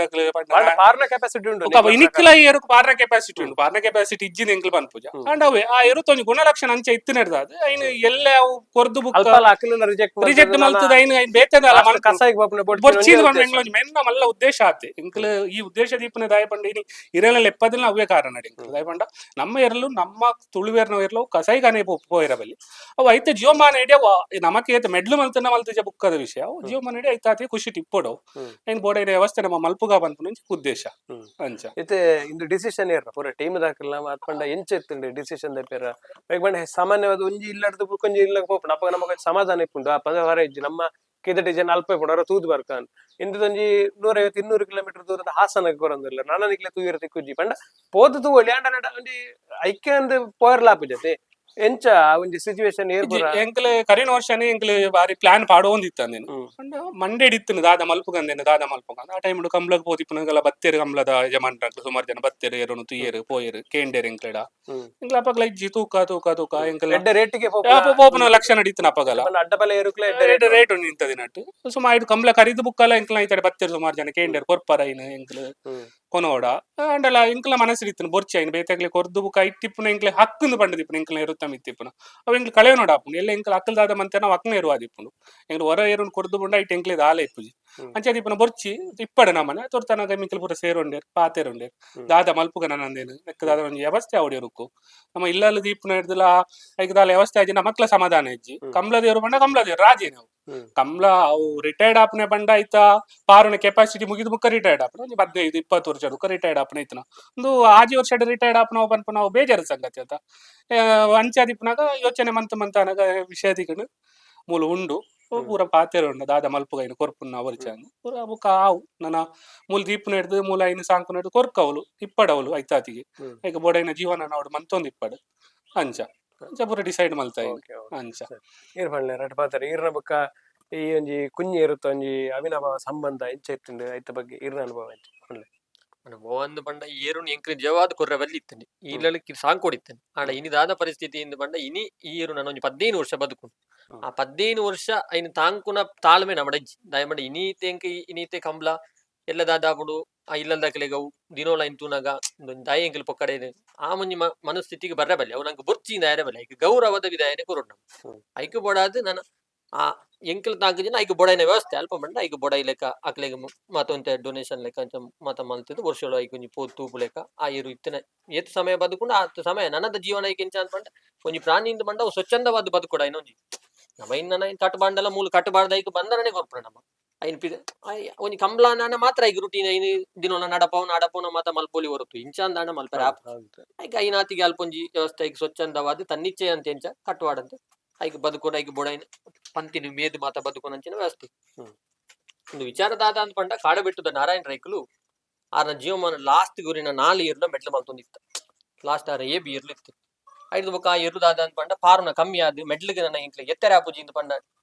ಪಾರ್ನ ಕೆಪಾಸಿಟಿ ಉಂಟು ಇನಿಕ್ಲ ಏರು ಪಾರ್ನ ಕೆಪಾಸಿಟಿ ಉಂಟು ಪಾರ್ನ ಕೆಪಾಸಿಟಿ ಇಜ್ಜಿನ ಎಂಕ್ಲು ಪನ್ಪುಜ ಅಂಡ್ ಅವೇ ಆ ಎರುತ್ತೊಂಜಿ ಗುಣಲಕ್ಷಣ ಅಂಚೆ ಇತ್ತು ನಡೆದಾದ ಐನು ಎಲ್ಲ ಅವು ಕೊರ್ದು ಬುಕ್ ರಿಜೆಕ್ಟ್ ಮಲ್ತದ ಐನು ಬೇತೆದ ಬೊರ್ಚಿದ ಬಂಡ ಎಂಗ್ಲೊಂಜಿ ಮೆನ್ನ ಮಲ್ಲ ಉದ್ದೇಶ ಆತೆ ಎಂಕ್ಲು ಈ ಉದ್ದೇಶ ದೀಪನ ದಾಯ ಪಂಡ ಇನಿ ಇರಲ್ಲ ಎಪ್ಪದಿನ ಅವೇ ಕಾರಣ ಎಂಕ್ಲು ದಾಯ ಪಂಡ ನಮ್ಮ ಎರಲು ನಮ್ಮ ತುಳುವೇರ್ನ ಎರಲು ಕಸೈಗಾನೆ ಪೋಯಿರಬಲ್ಲಿ ಅವು ಐತೆ ಜೀವಮಾನ ಇಡೀ ನಮಕ್ಕೆ ಏತ ಮೆಡ್ಲು ಮಲ್ತನ ಮಲ್ತಜ ಬುಕ್ಕದ ವಿಷಯ ಅವು ಜೀವಮಾನ ಇಡೀ ಐತಾತಿ ಖುಷಿ ಟಿಪ್ಪೋಡವು ಐನ್ ಬೋಡ ವ್ಯವಸ್ಥೆ ನಮ್ಮ ಮಲ್ಪುಗ ಬಂತು ಉದ್ದೇಶ ಅಂಚ ಇತ್ತೆ ಇಂದು ಡಿಸಿಷನ್ ಏರ ಪೂರ ಟೀಮ್ ದಾಕಲ್ಲ ಅತ್ಪಂಡ ಎಂಚ ಎತ್ತುಂಡು ಡಿಸಿಷನ್ ದೆಪ್ಪೆರ ಬಂಡ ಸಾಮಾನ್ಯವಾದ ಒಂಜಿ ಇಲ್ಲಡ್ದು ಬುಕ್ಕೊಂಜಿ ಇಲ್ಲ ಪೋಪುಂಡು ಅಪ್ಪ ನಮಗ ಸಮಾಧಾನ ಇಪ್ಪುಂಡು ಆ ಪದ ಹೊರ ಇಜ್ಜಿ ನಮ್ಮ ಕೆದಟಿ ಜನ ಅಲ್ಪ ಪುಂಡು ಅವರ ತೂದು ಬರ್ಕಾನ್ ಇಂದೊಂಜಿ 150-200 ಕಿಲೋಮೀಟರ್ ದೂರದ ಹಾಸನಕ್ಕೆ ಬರೋದಿಲ್ಲ ನಾನಿಕ್ಲೆ ತೂಯಿರ ತಿಕ್ಕುಜ್ಜಿ ಪಂಡ ಪೋದು ತೂವಳಿ ಅಂಡ ಒಂಜಿ ಐಕ್ಯ ಅಂದ್ ಪೋಯರ್ಲಾಪು ಜತೆ ಎಂಚ ಒಂಜಿ ಸಿಚುವೇಶನ್ ಎಂಕ್ಲೆ ಕರಿನ ವರ್ಷನೇ ಎಂಕ್ಲೆ ಬಾರಿ ಪ್ಲಾನ್ ಪಾಡೋಂದಿತ್ತಂದೇನು ಮಂಡೆ ಇಡಿತ್ತು ದಾದ ಮಲ್ಪುಗಂದೇನು ದಾದ ಮಲ್ಪುಗಂದ ಆ ಟೈಮ್ ಕಂಬ್ಲಗ್ ಪೋದಿಪ್ಪುನಗಲ ಬತ್ತೇರು ಕಂಬ್ಲದ ಯಜಮಾನ್ರು ಸುಮಾರು ಜನ ಬತ್ತೇರು ಏರೋನು ತುಯ್ಯರು ಪೋಯರು ಕೇಂಡೇರು ಎಂಕ್ಲೆಡ ಎಂಕ್ಲ ಅಪ್ಪಗಲ ಇಜ್ಜಿ ತೂಕ ಎಂಕ್ಲ ರೇಟಿಗೆ ಪೋಪುನ ಲಕ್ಷ ನಡೀತು ಅಪ್ಪಗಲ ಅಡ್ಡಬಲ ಏರುಕ್ಲೆ ರೇಟ್ ನಿಂತದಿ ನಟ್ಟು ಸುಮಾರು ಕಂಬ್ಲ ಕರಿದು ಬುಕ್ಕಲ್ಲ ಎಂಕ್ಲ ಐತಡೆ ಬತ್ತೇರು ಸುಮಾರು ಜನ ಕೇಂಡೇರು ಕೊರ್ಪರ ಐನು ಎಂಕ್ಲು ಕೊನೋಡ ಅಂಡಲ ಎಂಕ್ಲ ಮನಸ್ಸಿಡಿತ್ತು ಬೊರ್ಚಿ ಐನು ಬೇತಾಗ್ಲಿ ಕೊರ್ದು ಬುಕ್ಕ ಇಟ್ಟಿಪ್ಪುನ ಎಂಕ್ಲೆ ಹಕ್ಕುಂದು ಪಂಡದಿಪ್ಪುನ ಎಂಕ್ಲ ಇರುತ್ತಮ ಇತ್ತಿಪ್ಪುನ ಅವು ಎಂಕ್ಲು ಕಳೆಯ ನೋಡಾಪುಂಡು ಎಲ್ಲ ಎಂಕ್ಲ ಅಕ್ಕಲ್ದಾದ ಮಂತೆ ನಾವು ಅಕ್ನ ಇರುವಾದಿಪ್ಪುಂಡು ಎಂಕ್ಲು ಹೊರ ಏರುನ್ ಕೊರ್ದು ಬಂಡ ಐಟ್ ಎಂಕ್ಲೆ ದಾಲ ಇಪ್ಪುಜಿ ಅಂಚದಿಪ್ಪುನ ಬೊರ್ಚಿ ಇಪ್ಪಡ ನಮ್ಮನೆ ತೋರ್ತನಾಗ ಮಿಕ್ಲು ಪೂರ ಸೇರುಂಡೇರು ಪಾತೇರುಂಡೇರು ದಾದ ಮಲ್ಪುಗ ನನ್ನಂದೇನು ಲೆಕ್ಕದಾದ ಒಂದು ವ್ಯವಸ್ಥೆ ಅವಡಿರುಕ್ಕು ನಮ್ಮ ಇಲ್ಲಲ್ಲಿ ದೀಪನ ಹಿಡ್ದಿಲ್ಲ ಐಕ ದಾಲ ವ್ಯವಸ್ಥೆ ಆಜಿ ನಮ್ಮ ಮಕ್ಳ ಸಮಾಧಾನ ಇಜ್ಜಿ ಕಂಬ್ಲದೇವ್ರು ಬಂಡ ಕಂಬ್ಲದೇವ್ರು ರಾಜಿ ನಾವು ಕಂಬ್ಲ ಅವು ರಿಟೈರ್ಡ್ ಆಪ್ನೆ ಬಂಡ ಆಯ್ತಾ ಪಾರುನ ಕೆಪಾಸಿಟಿ ಮುಗಿದು ಬುಕ್ಕ ರಿಟೈರ್ಡ್ ಆಪ್ನ ಒಂದು 15-20 ವರ್ಷ ರಿಟೈರ್ಡ್ ಆಪ್ನ ಐತನ ಒಂದು ಆಜಿ ವರ್ಷ ರಿಟೈರ್ಡ್ ಆಪ್ನ ಪನ್ಪ ನಾವು ಬೇಜಾರು ಸಂಗತಿ ಅಂತ ಅಂಚಾದಿಪ್ಪನಾಗ ಯೋಚನೆ ಮಂತ ಅನಗ ವಿಷಯ ದಿಗನು ಮೂಲ ಉಂಡು ಪೂರ ಪಾತೆರು ಉಂಡು ದಾದ ಮಲ್ಪುಗೈನು ಕೊರ್ಪುನ ಅವರ್ಚಾಂದು ಪೂರ ಬುಕ್ಕ ಆವು ನನ್ನ ಮೂಲ ದೀಪನ ಹಿಡ್ದು ಮೂಲ ಐನು ಸಾಂಕುನ ಹಿಡ್ದು ಕೊರ್ಕವಲು ಇಪ್ಪಡವಲು ಐತಾತಿಗೆ ಈಗ ಬೋಡೈನ ಜೀವನ ನೋಡು ಮಂತೊಂದು ಇಪ್ಪಡು ಅಂಚ ಪೂರ ಡಿಸೈಡ್ ಮಲ್ತಾ ಅಂಚ ಈರ್ನ ಬುಕ್ಕ ಈ ಒಂಜಿ ಕುಂಜಿ ಇರುತ್ತ ಒಂಜಿ ಅವಿನಾಭಾವ ಸಂಬಂಧ ಎಂಚ ಇತ್ತುಂಡು ಐತ ಬಗ್ಗೆ ಈರ್ನ ಅನುಭವ ಒಂದು ಬಂಡ ಏರುನ್ ಎಂಕ್ರೆ ಜವಾದ ಕೊರ್ರೆ ಬಲ್ಲಿತ್ತಂಡಿ ಇಲ್ಲಕ್ಕೆ ಸಾಂಗ್ ಕೊಡಿತ್ತಂಡಿ ಆಂಡ ಇನಿದಾದ ಪರಿಸ್ಥಿತಿ ಇಂದು ಬಂಡ ಇನಿ ಈರು ನಾನು ಒಂಜಿ 15 ವರ್ಷ ಬದುಕುಂಡು ಆ 15 ವರ್ಷ ಐನು ತಾಂಕುನ ತಾಳ್ಮೆ ನಮ್ಮಡಜ್ಜಿ ದಯಮಾಡಿ ಇನೀತೆ ಕಂಬ್ಲ ಎಲ್ಲ ದಾದಾಪುಡು ಆ ಇಲ್ಲದಕ್ಲೆಗವು ದಿನೋಲ ಇಂತೂನಾಗ ದಾಯ ಎಂಕಲ್ ಪೊಕ್ಕಡೆ ಆ ಮುಂಜಿ ಮನಸ್ಥಿತಿಗೆ ಬರ್ರೆ ಬಲ್ಲೆ ಅವು ನಂಗೆ ಬೊರ್ಚಿಯಿಂದ ಯಾರೇ ಬಲ್ಲೆ ಐಕೆ ಗೌರವದ ವಿಧಾಯನೆ ಕೊರೋಡ್ ನಮ್ಮ ಐಕೆ ಬೋಡಾದ ನಾನು ಆ ಎಂಕಲ್ ತಾಂಕ ಜನ ಐಕೆ ಬೋಡೈನ ವ್ಯವಸ್ಥೆ ಅಲ್ಪ ಬಂಡ ಐಕೆ ಬೋಡೈ ಲೆಕ್ಕ ಆಕ್ಲೆಗೆ ಮತ್ತೊಂತೆ ಡೊನೇಷನ್ ಲೆಕ್ಕ ಅಂತ ಮತ ಮಲ್ತಿದ್ದು ವರ್ಷಗಳು ಐಕೆ ಒಂಜಿ ಪೋದು ತೂಪು ಲೆಕ್ಕ ಆ ಇರು ಇತ್ತನೆ ಎತ್ ಸಮಯ ಬದುಕೊಂಡು ಆ ಸಮಯ ನನ್ನದ ಜೀವನ ಐಕೆ ಎಂಚ ಅಂತ ಬಂಡ ಒಂಜಿ ಪ್ರಾಣಿಯಿಂದ ಬಂಡ ಸ್ವಚ್ಛಂದವಾದ ಬದುಕೊಡ ಇನ್ನೊಂಜಿ ನಮ್ಮ ಇನ್ನ ಕಟ್ಟಬಾಂಡಲ ಮೂಲ ಕಟ್ಟಬಾರ್ದ ಐಕೆ ಬಂದರನೆ ಕೊರ್ಪುರ ನಮ್ಮ ಐನ್ ಒಂಜಿ ಕಂಬ್ಲಾನ ಮಾತ್ರ ಐಕ್ ರುಟೀನ್ ಐನು ದಿನೋಲ ನಡಪವನ ಮಾತ ಮಲ್ಪೊಲಿ ಹೊರತು ಇಂಚಾಂದ ಅಣ್ಣ ಮಲ್ಪರ ಐಕ್ ಐನಾತಿಗೆ ಅಲ್ಪೊಂಜಿ ವ್ಯವಸ್ಥೆ ಐಕ್ ಸ್ವಚ್ಛಂದವಾದ ತನ್ನಿಚ್ಚೆ ಅಂತ ಎಂಚ ಕಟ್ಟುವಾಡಂತೆ ಐಕ್ ಬದುಕೋಣ ಐಕ್ ಬೊಡೈನ್ ಪಂತಿನ ಮೇದ್ ಮಾತ ಬದುಕೋಣ ಅಂಚಿನ ವ್ಯವಸ್ಥೆ ಒಂದು ವಿಚಾರದಾದ ಅಂತ ಪಂಡ ಕಾಡಬೆಟ್ಟದ ನಾರಾಯಣ ರೈಕಲು ಆರ್ನ ಜೀವಮಾನ ಲಾಸ್ಟ್ ಗುರಿನ 4 ಇಯರ್ನ ಮೆಟ್ಲು ಮಲ್ತೊಂದಿತ್ತ ಲಾಸ್ಟ್ ಆರ ಬಿ ಇರ್ಲಿತ್ತು ಐದು ಬೊಕ್ಕ ಆ ಎರುದಾದ ಅಂತ ಪಂಡ ಪಾರುನ ಕಮ್ಮಿ ಆದ್ ಮೆಡ್ಲಿಗೆ ನನ್ನ ಇಂಕ್ಲೆ ಎತ್ತರ ಆಪುಜಿ ಅಂತ ಪಂಡ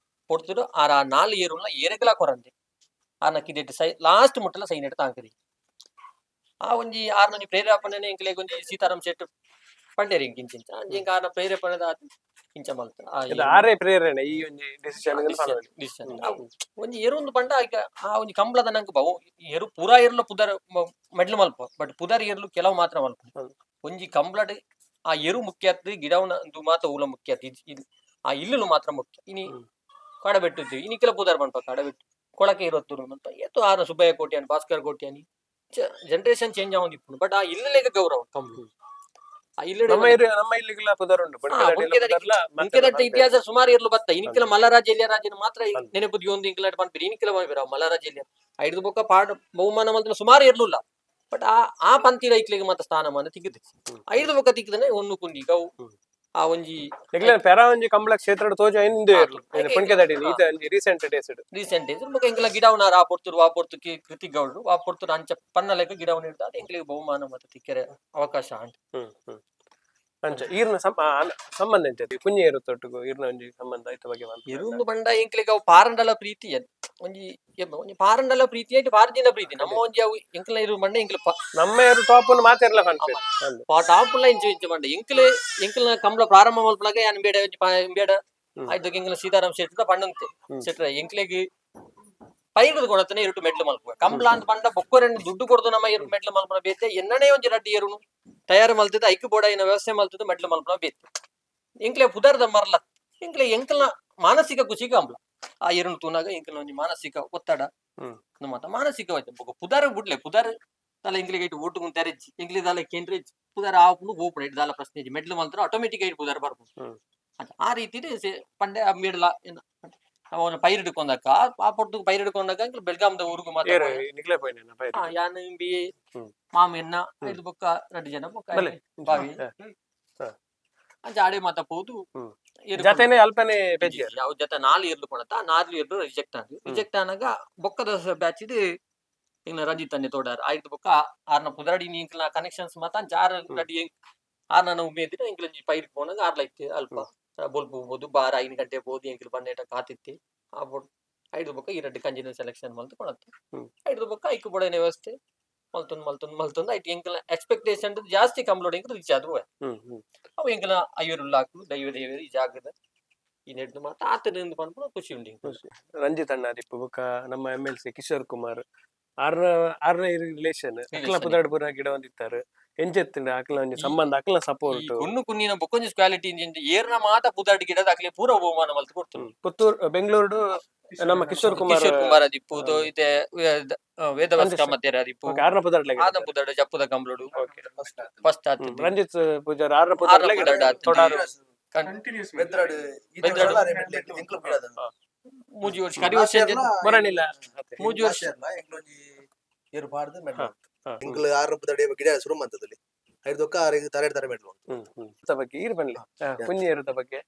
ಕೊಡ್ತಿರು ಆ 4 ಏರುಲ ಏರೆಗಲ ಕೊರಂದೆ ಆರ್ನ ಕಿದೆಟ್ ಸೈ ಲಾಸ್ಟ್ ಮುಟ್ಟಲ ಸೈನೆಟ್ ತಾಂಕದಿ ಆ ಒಂಜಿ ಆರ್ನ ಪ್ರೇರೇಪಣೆನೆ ಇಂಕ್ಲೆ ಒಂಜಿ ಸೀತಾರಾಮ್ ಶೆಟ್ಟಿ ಪಂಡೇರಿ ಇಂಕಿಂಚಿಂಚ ಅಂಜಿ ಆರ್ನ ಪ್ರೇರೇಪಣೆದ ಇಂಚ ಮಲ್ತ ಆರೇ ಪ್ರೇರಣೆ ಈ ಒಂಜಿ ಡಿಸಿಷನ್ ಒಂಜಿ ಎರುಂದು ಪಂಡ ಆ ಒಂಜಿ ಕಂಬಳದ ನಂಗೆ ಬಹು ಎರು ಪೂರಾ ಎರ್ಲು ಪುದರ್ ಮೆಡ್ಲು ಮಲ್ಪ ಬಟ್ ಪುದರ್ ಎರ್ಲು ಕೆಲವು ಮಾತ್ರ ಮಲ್ಪ ಒಂಜಿ ಕಂಬಳಡ್ ಆ ಎರು ಮುಖ್ಯ ಆತ್ ಗಿಡವನ ಮಾತ್ರ ಊಲ ಮುಖ್ಯ ಆತ್ ಆ ಇಲ್ಲು ಮಾತ್ರ ಮುಖ್ಯ ಇನಿ ಕಡಬೆಟ್ಟು ಇನಿ ಕೆಲ ಪುದರ್ ಮಲ್ಪ ಕಡಬೆಟ್ಟು ಕೊಳಕೆ ಇರುತ್ತೂರು ಮಲ್ಪ ಎತ್ತು ಆರ ಸುಬ್ಬಯ್ಯ ಕೋಟಿ ಅನ್ ಭಾಸ್ಕರ್ ಕೋಟಿ ಅನಿ ಜನರೇಷನ್ ಚೇಂಜ್ ಆಗೋದಿಪ್ಪು ಬಟ್ ಆ ಇಲ್ಲಲೆಗ ಗೌರವ ಕಂಬಳು ಆ ನಮ್ಮ ಇಲ್ಲಿಗೆಲ್ಲ ಪುದರ್ ಉಂಟು ಮುಂಕೆದಟ್ಟ ಇತಿಹಾಸ ಸುಮಾರು ಇರ್ಲು ಬತ್ತ ಇನಿಕೆಲ ಮಲ್ಲರಾಜ ಎಲ್ಲಿಯ ರಾಜನ ಮಾತ್ರ ನೆನಪುದಿ ಒಂದು ಇಂಕ್ಲಾಟ್ ಪಂಪಿರಿ ಇನಿಕೆಲ ಬಂದಿರ ಮಲ್ಲರಾಜ ಎಲ್ಲಿಯ ಐದು ಬೊಕ್ಕ ಪಾಡ ಬಹುಮಾನ ಮಲ್ತನ ಸುಮಾರು ಇರ್ಲಿಲ್ಲ ಬಟ್ ಆ ಪಂಕ್ತಿದ ಇಕ್ಲಿಗೆ ಮಾತ್ರ ಸ್ಥಾನಮಾನ ತಿಕ್ಕಿದೆ ಐದು ಬೊಕ್ಕ ತಿಕ್ಕಿದನೆ ಒಂದು ಕುಂದಿ ಗೌ ಆ ಒಂಜಿ ಪೆರ ಒಂಜಿ ಕಂಬಳ ಕ್ಷೇತ್ರ ತೋಜ ಇಂದು ಪುಣ್ಕೆದಡಿ ರೀಸೆಂಟ್ ಡೇಸ್ ಬೊಕ್ಕ ಇಂಕಲ ಗಿಡವನಾರ ಆ ಪೊರ್ತುರು ಕೃತಿ ಗೌಡ್ರು ಆ ಪೊರ್ತುರು ಅಂಚ ಪನ್ನ ಲೆಕ್ಕ ಗಿಡವನ ಇಡ್ದ ಇಂಕ್ಲಿಗೆ ಬಹುಮಾನ ಮತ್ತೆ ತಿಕ್ಕರೆ ಅವಕಾಶ ಅಂತ ಅಂಚ ಈರ್ನ ಸಂಬಂಧ ಎಂತది ಕುഞ്ഞി ಇರುತ್ತೊಟ್ಟಿಗೂ ಈರ್ನ ಒಂಜಿ ಸಂಬಂಧ ಐತ ಬಗ್ಗೆ ಇರುಂದು ಬಂಡ ಇಂಕ್ಲಿಗೆ ಅವು ಪಾರಂಡಲ ಪ್ರೀತಿ ಒಂಜಿ ಒಂಜಿ ಪಾರಂಡಲ ಪ್ರೀತಿ ಆಯ್ತು ಪಾರ್ಜಿನ ಪ್ರೀತಿ ನಮ್ಮ ಒಂಜಿ ಅವು ಇಂಕ್ಲ ಇರು ಬಂಡ ಇಂಕ್ಲ ನಮ್ಮ ಯಾರು ಟಾಪ್ ಒಂದು ಮಾತಾಡ್ಲ ಟಾಪ್ ಇಂಚು ಬಂಡ ಇಂಕ್ಲ ಕಂಬಳ ಪ್ರಾರಂಭ ಮಲ್ಪಲಾಗ ಯಾನ್ ಬೇಡ ಬೇಡ ಆಯ್ತು ಇಂಕ್ಲ ಸೀತಾರಾಮ್ ಶೆಟ್ಟಿ ಪಂಡಂತೆ ಶೆಟ್ರ ಇಂಕ್ಲಿಗೆ ಪೈರುದು ಕೊಡತನೆ ಇರುಟು ಮೆಡ್ಲು ಮಲ್ಪುವ ಕಂಬಳ ಅಂತ ಪಂಡ ಬೊಕ್ಕೊರೆಂಡು ದುಡ್ಡು ಕೊಡ್ದು ನಮ್ಮ ಇರು ಮೆಡ್ಲು ಮಲ್ಪನ ಬೇತೆ ಎನ್ನನೇ ಒಂಜಿ ರಡ್ಡಿ ಏರುನು ತಯಾರು ಮಲ್ತದ ಐಕ್ಕು ಬೋಡಾಯಿನ ವ್ಯವಸ್ಥೆ ಮಲ್ತದ ಮೆಡ್ಲು ಮಲ್ಪನ ಬೇತೆ ಇಂಕ್ಲೆ ಪುದರ್ದ ಮರ್ಲ ಇಂಕ್ಲೆ ಎಂಕಲ್ನ ಮಾನಸಿಕ ಖುಷಿ ಕಂಬಳ ಆ ಏರುನು ತೂನಾಗ ಇಂಕಲ್ನ ಒಂಜಿ ಮಾನಸಿಕ ಒತ್ತಡ ಮಾತ ಮಾನಸಿಕವಾಯ್ತು ಪುದರ್ ಬಿಡ್ಲೆ ಪುದರ್ ದಾಲ ಇಂಕ್ಲಿಗೆ ಇಟ್ಟು ಓಟು ತೆರೆಜಿ ಇಂಕ್ಲಿ ದಾಲ ಕೇಂದ್ರೆಜ್ ಪುದರ್ ಆಪುನು ಗೋಪುಣ ಇಟ್ಟು ದಾಲ ಪ್ರಶ್ನೆ ಮೆಡ್ಲು ಮಲ್ತರ ಆಟೋಮೆಟಿಕ್ ಆಗಿ ಪುದರ್ ಬರ್ಬೋದು ಆ ರೀತಿ ಪಂಡೆ ಮೇಡಲ ಅವನ ಪೈರಿಡ್ಕೊಂಡಾಕ ಆ ಪೊಟ್ಟು ಪೈರಿಡ್ಕೊಂಡಾಕ ಬೆಳಗಾಮದ ಊರಿಗೂ ಮಾತ್ರ ಯಾನ ಬಿ ಮಾಮೆನ್ನ ಐದು ಬೊಕ್ಕ 2 ಜನ ಬೊಕ್ಕ ಬಾವಿ ಅಂಚ ಆಡೆ ಮಾತ ಪೋದು ಜತೆನೆ ಅಲ್ಪನೆ ಯಾವ ಜೊತೆ 4 ಇರ್ಲು ಕೊಡತ್ತ 4 ಇರ್ಲು ರಿಜೆಕ್ಟ್ ಆನಾಗ ಬೊಕ್ಕದ ಬ್ಯಾಚ್ ಇದು ಇನ್ನ ರಂಜಿತ್ ಅನ್ನೆ ತೋಡಾರ ಆಯ್ತು ಬೊಕ್ಕ ಆರ್ನ ಪುದರಡಿ ಇಂಕ್ಲ ಕನೆಕ್ಷನ್ಸ್ ಮಾತ ಜಾರ ನಡಿ ಆರ್ನ ಉಮೇದಿನ ಇಂಕ್ಲಂಜಿ ಪೈರ್ ಪೋನಾಗ ಆರ್ಲೈತೆ ಅಲ್ಪ ಬೋಲ್ಬೋದು ಬಾರ 5 ಗಂಟೆ ಬೋದು ಎಂಕ್ಲು ಬಂಡೇಟ ಕಾತಿತ್ತಿ ಆ ಬೋಡ್ ಐದು ಬೊಕ್ಕ ಈ 2 ಕಂಜಿನ ಸೆಲೆಕ್ಷನ್ ಮಲ್ತು ಕೊಡತ್ತೆ ಐದು ಬೊಕ್ಕ ಐಕ್ಕು ಬೋಡನ ವ್ಯವಸ್ಥೆ ಮಲ್ತೊಂದು ಐಟ್ ಎಂಕ್ಲ ಎಕ್ಸ್ಪೆಕ್ಟೇಷನ್ ಜಾಸ್ತಿ ಕಂಬ್ಲೋಡ್ ಎಂಕ್ ರೀಚ್ ಆದ್ವು ಅವು ಎಂಕ್ಲ ಅಯ್ಯೂರುಲ್ಲಾಕು ದೈವ ಈ ಜಾಗದ ಈ ನೆಡ್ದು ಮಾತ ಆತನಿಂದ ಪಂಪ ಖುಷಿ ಉಂಡಿ ರಂಜಿತ್ ಅಣ್ಣ ದಿಪ್ಪು ಬೊಕ್ಕ ನಮ್ಮ MLC ಕಿಶೋರ್ ಕುಮಾರ್ ಆರ್ನ ರಿಲೇಷನ್ ಅಕ್ಲ ಪುದಾಡ್ ಪೂರ ಗಿಡ ಒಂದಿತ್ತಾರೆ ಎಂಚೆತ್ತಿನ ಅಕ್ಲ ಒಂಜಿ ಸಂಬಂಧ ಅಕ್ಲ ಸಪೋರ್ಟ್ ಕುನ್ನಿನ ಬೊಕ್ಕೊಂಜಿ ಕ್ವಾಲಿಟಿ ಏರ್ನ ಮಾತ ಪುದಾಡ್ ಗಿಡದ ಅಕ್ಲೆ ಪೂರ ಬಹುಮಾನ ಮಲ್ತು ಕೊಡ್ತಾರೆ ಪುತ್ತೂರ್ ಬೆಂಗಳೂರು ನಮ್ಮ ಕಿಶೋರ್ ಕುಮಾರ್ ದಿಪ್ಪುದು ಇದೆ ವೇದವಸ್ತ ಮಧ್ಯರ ದಿಪ್ಪು ಆರ್ನ ಪುದಾಡ್ಲೆ ಆದ ಪುದಾಡ ಜಪ್ಪದ ಕಂಬ್ಲೋಡು ಫಸ್ಟ್ ಆತ್ ರಂಜಿತ್ ಪೂಜಾರ್ ಆರ್ನ ಪುದಾಡ್ಲೆ ಮೂಜಿ ವರ್ಷ ಕಡಿ ವರ್ಷ ಬರಣಿಲ್ಲ ಮೂಜಿ ವರ್ಷ ಏರು ಪಾಡ್ದು ಮೆಡ್ಲು ಇಂಕ್ಲು 6 ಪುದಡಿ ಗಿಡ ಶುರು ಮಂತದಲ್ಲಿ ಐದೊಕ್ಕ ತರ ಮೆಡ್ಲು ಬಗ್ಗೆ ಈರ್ ಬನ್ಲಿ ಕುഞ്ഞിಯರು ಬಗ್ಗೆ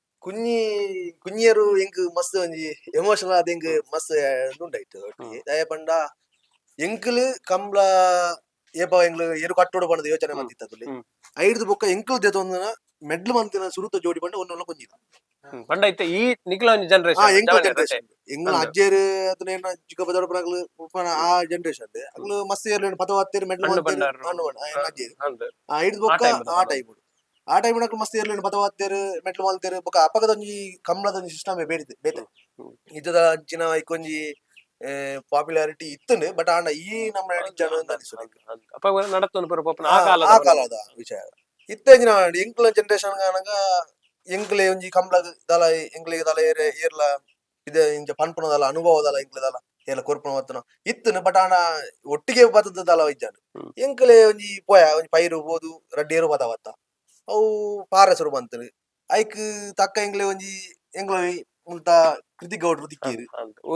ಕುഞ്ഞിಯರು ಎಂಕ್ ಮಸ್ತ್ ಒಂಜಿ ಎಮೋಷನಲ್ ಆದ ಎಂಕ್ ಮಸ್ತ್ ಉಂಡಾಯ್ತು ದಯ ಪಂಡ ಎಂಕ್ಲು ಕಂಬ್ಳ ಏಪ ಎಂಕ್ಲು ಏರು ಕಟ್ಟೋಡು ಪಂಡದ ಯೋಚನೆ ಮಂತಿತ್ತದಲ್ಲಿ ಐದು ಬೊಕ್ಕ ಎಂಕ್ಲು ದೇತೊಂದನ ಮೆಡ್ಲು ಮಂತಿನ ಸುರುತ ಜೋಡಿ ಪಂಡ ಒಂದೊಂದು ಕುಂಜಿದ ಪಂಡ ಐತೆ ಈ ನಿಕ್ಲ ಒಂಜಿ ಜನರೇಷನ್ ಎಂಗ್ಲ ಅಜ್ಜೇರು ಅದನ್ನ ಚಿಕ್ಕ ದೊಡ್ಡ ಪನಗ್ಲು ಆ ಜನರೇಷನ್ ಅಗ್ಲು ಮಸ್ತ್ ಏರ್ಲು ಪತವತ್ತೇರು ಮೆಡ್ಲು ಅಜ್ಜೇರು ಐದು ಬೊಕ್ಕ ಆ ಟೈಮ್ ಮಸ್ತ್ ಏರ್ಲು ಪತವತ್ತೇರು ಮೆಡ್ಲು ಮಲ್ತೇರು ಬೊಕ್ಕ ಅಪಗದೊಂಜಿ ಕಂಬ್ಳದೊಂಜಿ ಸಿಸ್ಟಮ್ ಬೇತೆ ಇದ್ದದ ಅಂಚಿನ ಐಕೊಂಜಿ ಪಾಪ್ಯುಲಾರಿಟಿ ಇತ್ತಂಡು ಬಟ್ ಆಂಡ ಈ ನಮ್ಮ ಆ ಕಾಲದ ವಿಷಯ ಇತ್ತೇಂಜಿನ ಎಂಕ್ಲ ಜನರೇಷನ್ ಕಾನಗ ಎಂಕ್ಲೆ ಒಂಜಿ ಕಂಬ್ಳ ದಲ ಎಂಕ್ಲಿಗೆ ದಲ ಏರ್ಲ ಇದ ಇಂಚ ಪನ್ಪುನದಲ್ಲ ಅನುಭವದಲ್ಲ ಎಂಕ್ಲೆದಲ್ಲ ಏರ್ಲ ಕೊರ್ಪುನ ಮತ್ತನ ಇತ್ತನು ಬಟ್ ಆಂಡ ಒಟ್ಟಿಗೆ ಬತ್ತದ ದಲ ಇಜ್ಜಾನು ಎಂಕ್ಲೆ ಒಂಜಿ ಒಂಜಿ ಪೈರು ಬೋದು ರಡ್ಡೇರು ಬತ್ತವತ್ತ ಅವು ಪಾರಸರು ಬಂತನು ಐಕ್ ತಕ್ಕ ಎಂಕ್ಲೆ ಒಂಜಿ ಎಂಕ್ಲ ಮುಲ್ತ ಕೃತಿ ಗೌಡ್ರು ತಿಕ್ಕೀರು